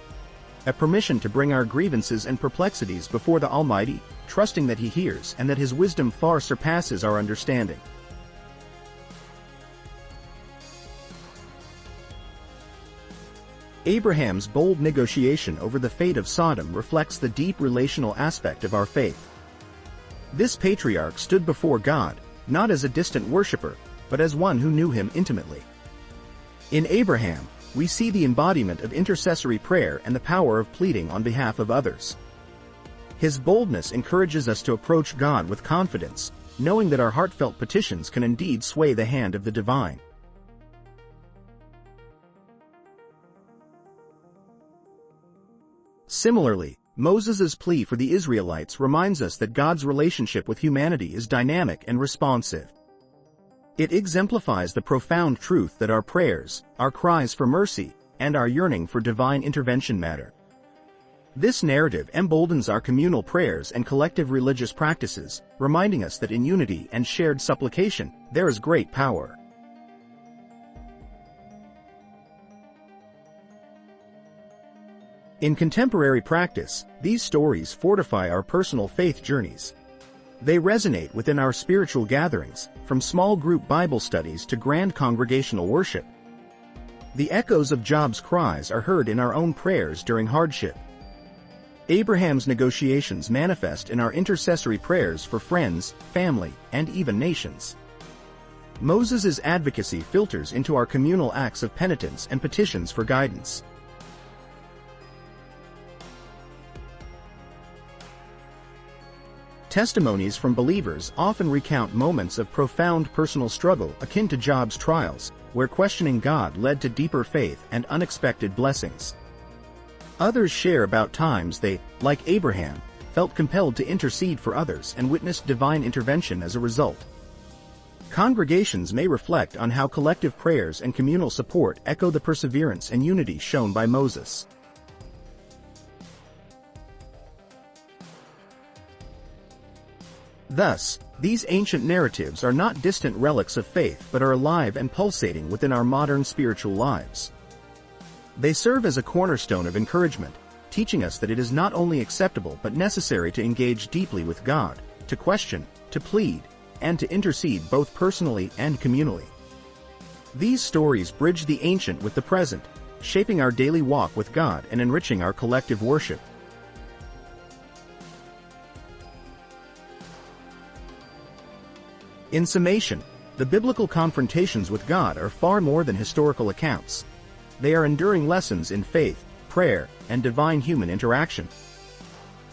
A permission to bring our grievances and perplexities before the Almighty, trusting that He hears and that His wisdom far surpasses our understanding. Abraham's bold negotiation over the fate of Sodom reflects the deep relational aspect of our faith. This patriarch stood before God, not as a distant worshiper, but as one who knew him intimately. In Abraham, we see the embodiment of intercessory prayer and the power of pleading on behalf of others. His boldness encourages us to approach God with confidence, knowing that our heartfelt petitions can indeed sway the hand of the divine. Similarly, Moses' plea for the Israelites reminds us that God's relationship with humanity is dynamic and responsive. It exemplifies the profound truth that our prayers, our cries for mercy, and our yearning for divine intervention matter. This narrative emboldens our communal prayers and collective religious practices, reminding us that in unity and shared supplication, there is great power. In contemporary practice, these stories fortify our personal faith journeys. They resonate within our spiritual gatherings, from small group Bible studies to grand congregational worship. The echoes of Job's cries are heard in our own prayers during hardship. Abraham's negotiations manifest in our intercessory prayers for friends, family, and even nations. Moses' advocacy filters into our communal acts of penitence and petitions for guidance. Testimonies from believers often recount moments of profound personal struggle akin to Job's trials, where questioning God led to deeper faith and unexpected blessings. Others share about times they, like Abraham, felt compelled to intercede for others and witnessed divine intervention as a result. Congregations may reflect on how collective prayers and communal support echo the perseverance and unity shown by Moses. Thus, these ancient narratives are not distant relics of faith but are alive and pulsating within our modern spiritual lives. They serve as a cornerstone of encouragement, teaching us that it is not only acceptable but necessary to engage deeply with God, to question, to plead, and to intercede both personally and communally. These stories bridge the ancient with the present, shaping our daily walk with God and enriching our collective worship. In summation, the biblical confrontations with God are far more than historical accounts. They are enduring lessons in faith, prayer, and divine human interaction.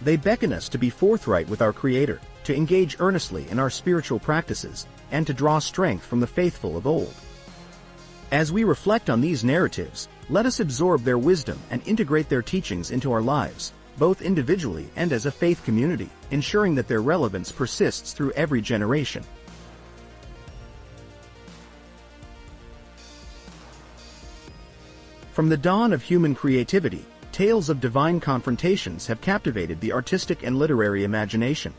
They beckon us to be forthright with our Creator, to engage earnestly in our spiritual practices, and to draw strength from the faithful of old. As we reflect on these narratives, let us absorb their wisdom and integrate their teachings into our lives, both individually and as a faith community, ensuring that their relevance persists through every generation. From the dawn of human creativity, tales of divine confrontations have captivated the artistic and literary imagination.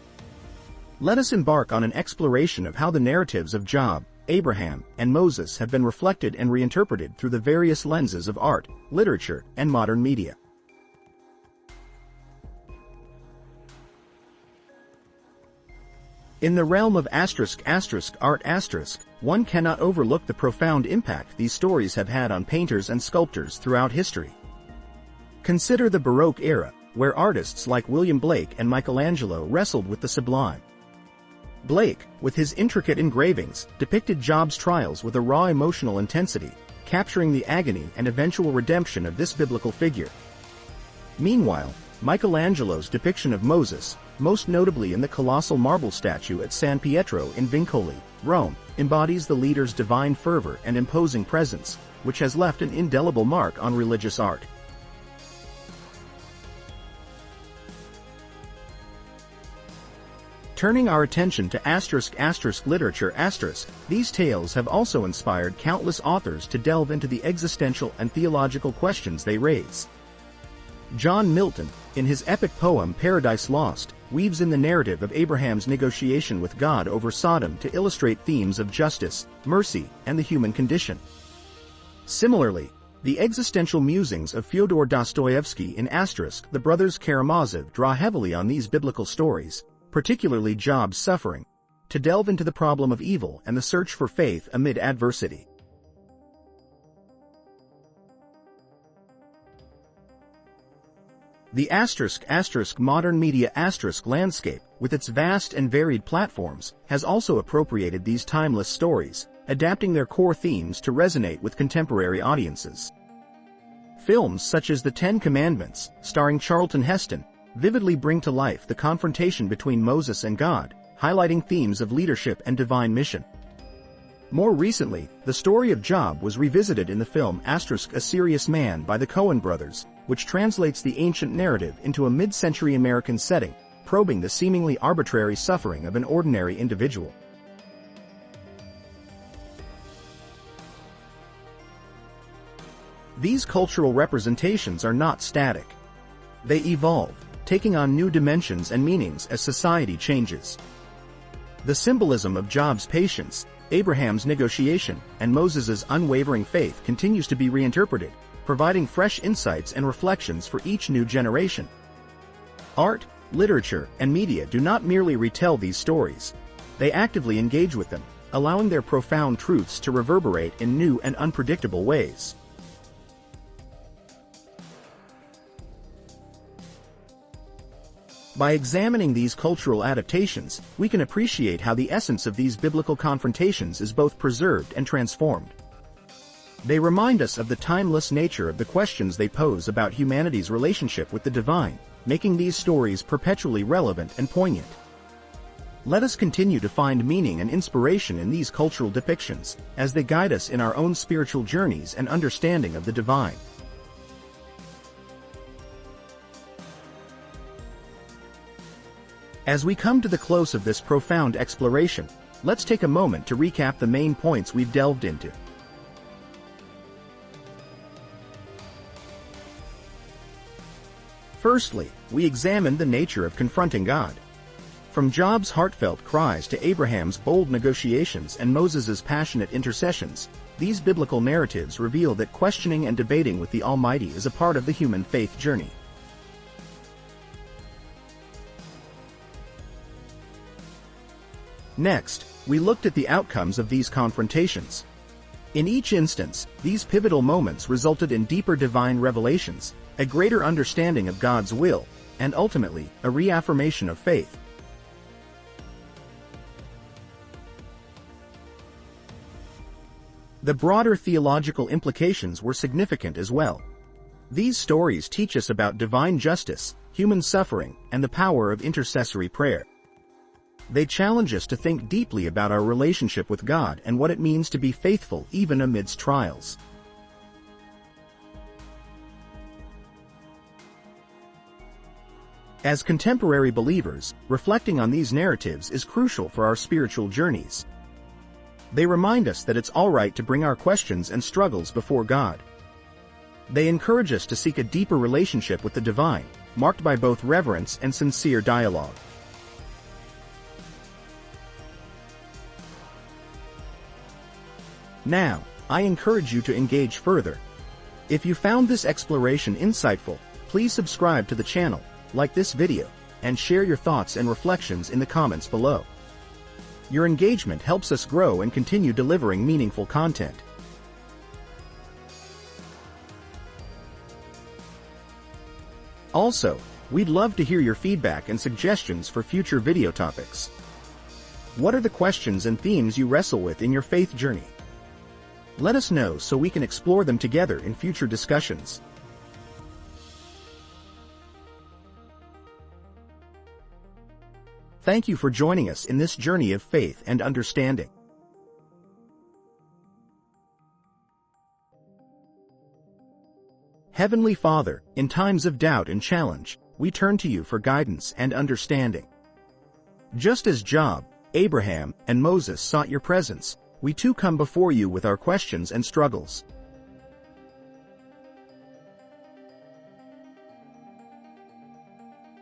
Let us embark on an exploration of how the narratives of Job, Abraham, and Moses have been reflected and reinterpreted through the various lenses of art, literature, and modern media. In the realm of art, one cannot overlook the profound impact these stories have had on painters and sculptors throughout history. Consider the Baroque era, where artists like William Blake and Michelangelo wrestled with the sublime. Blake, with his intricate engravings, depicted Job's trials with a raw emotional intensity, capturing the agony and eventual redemption of this biblical figure. Meanwhile, Michelangelo's depiction of Moses, most notably in the colossal marble statue at San Pietro in Vincoli, Rome, embodies the leader's divine fervor and imposing presence, which has left an indelible mark on religious art. Turning our attention to literature, these tales have also inspired countless authors to delve into the existential and theological questions they raise. John Milton, in his epic poem Paradise Lost, weaves in the narrative of Abraham's negotiation with God over Sodom to illustrate themes of justice, mercy, and the human condition. Similarly, the existential musings of Fyodor Dostoevsky in The Brothers Karamazov draw heavily on these biblical stories, particularly Job's suffering, to delve into the problem of evil and the search for faith amid adversity. The modern media landscape, with its vast and varied platforms, has also appropriated these timeless stories, adapting their core themes to resonate with contemporary audiences. Films such as The Ten Commandments, starring Charlton Heston, vividly bring to life the confrontation between Moses and God, highlighting themes of leadership and divine mission. More recently, the story of Job was revisited in the film *A Serious Man* by the Coen brothers, which translates the ancient narrative into a mid-century American setting, probing the seemingly arbitrary suffering of an ordinary individual. These cultural representations are not static. They evolve, taking on new dimensions and meanings as society changes. The symbolism of Job's patience, Abraham's negotiation, and Moses's unwavering faith continues to be reinterpreted, providing fresh insights and reflections for each new generation. Art, literature, and media do not merely retell these stories. They actively engage with them, allowing their profound truths to reverberate in new and unpredictable ways. By examining these cultural adaptations, we can appreciate how the essence of these biblical confrontations is both preserved and transformed. They remind us of the timeless nature of the questions they pose about humanity's relationship with the divine, making these stories perpetually relevant and poignant. Let us continue to find meaning and inspiration in these cultural depictions, as they guide us in our own spiritual journeys and understanding of the divine. As we come to the close of this profound exploration, let's take a moment to recap the main points we've delved into. Firstly, we examined the nature of confronting God. From Job's heartfelt cries to Abraham's bold negotiations and Moses's passionate intercessions, these biblical narratives reveal that questioning and debating with the Almighty is a part of the human faith journey. Next, we looked at the outcomes of these confrontations. In each instance, these pivotal moments resulted in deeper divine revelations, a greater understanding of God's will, and ultimately, a reaffirmation of faith. The broader theological implications were significant as well. These stories teach us about divine justice, human suffering, and the power of intercessory prayer. They challenge us to think deeply about our relationship with God and what it means to be faithful even amidst trials. As contemporary believers, reflecting on these narratives is crucial for our spiritual journeys. They remind us that it's all right to bring our questions and struggles before God. They encourage us to seek a deeper relationship with the divine, marked by both reverence and sincere dialogue. Now, I encourage you to engage further. If you found this exploration insightful, please subscribe to the channel, like this video, and share your thoughts and reflections in the comments below. Your engagement helps us grow and continue delivering meaningful content. Also, we'd love to hear your feedback and suggestions for future video topics. What are the questions and themes you wrestle with in your faith journey? Let us know so we can explore them together in future discussions. Thank you for joining us in this journey of faith and understanding. Heavenly Father, in times of doubt and challenge, we turn to you for guidance and understanding. Just as Job, Abraham, and Moses sought your presence, we too come before you with our questions and struggles.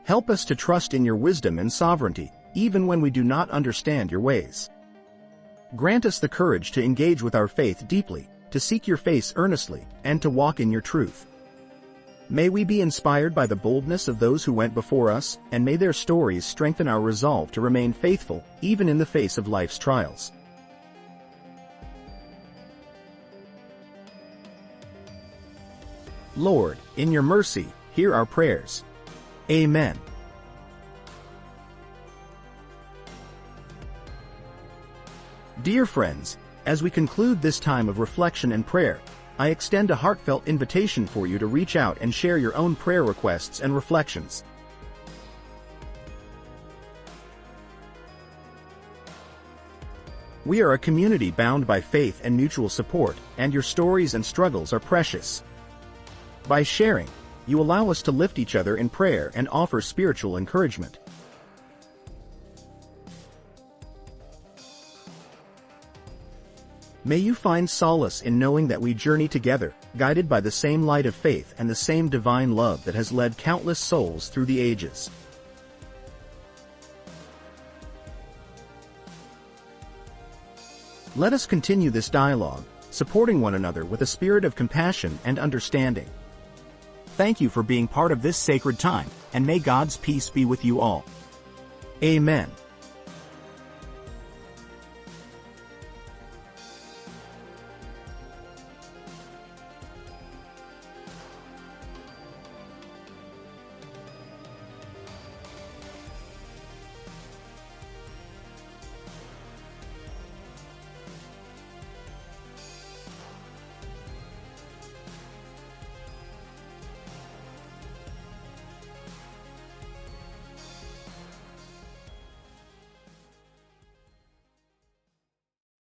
Help us to trust in your wisdom and sovereignty, even when we do not understand your ways. Grant us the courage to engage with our faith deeply, to seek your face earnestly, and to walk in your truth. May we be inspired by the boldness of those who went before us, and may their stories strengthen our resolve to remain faithful, even in the face of life's trials. Lord, in your mercy, hear our prayers. Amen. Dear friends, As we conclude this time of reflection and prayer, I extend a heartfelt invitation for you to reach out and share your own prayer requests and reflections. We are a community bound by faith and mutual support, and your stories and struggles are precious. By sharing, you allow us to lift each other in prayer and offer spiritual encouragement. May you find solace in knowing that we journey together, guided by the same light of faith and the same divine love that has led countless souls through the ages. Let us continue this dialogue, supporting one another with a spirit of compassion and understanding. Thank you for being part of this sacred time, and may God's peace be with you all. Amen.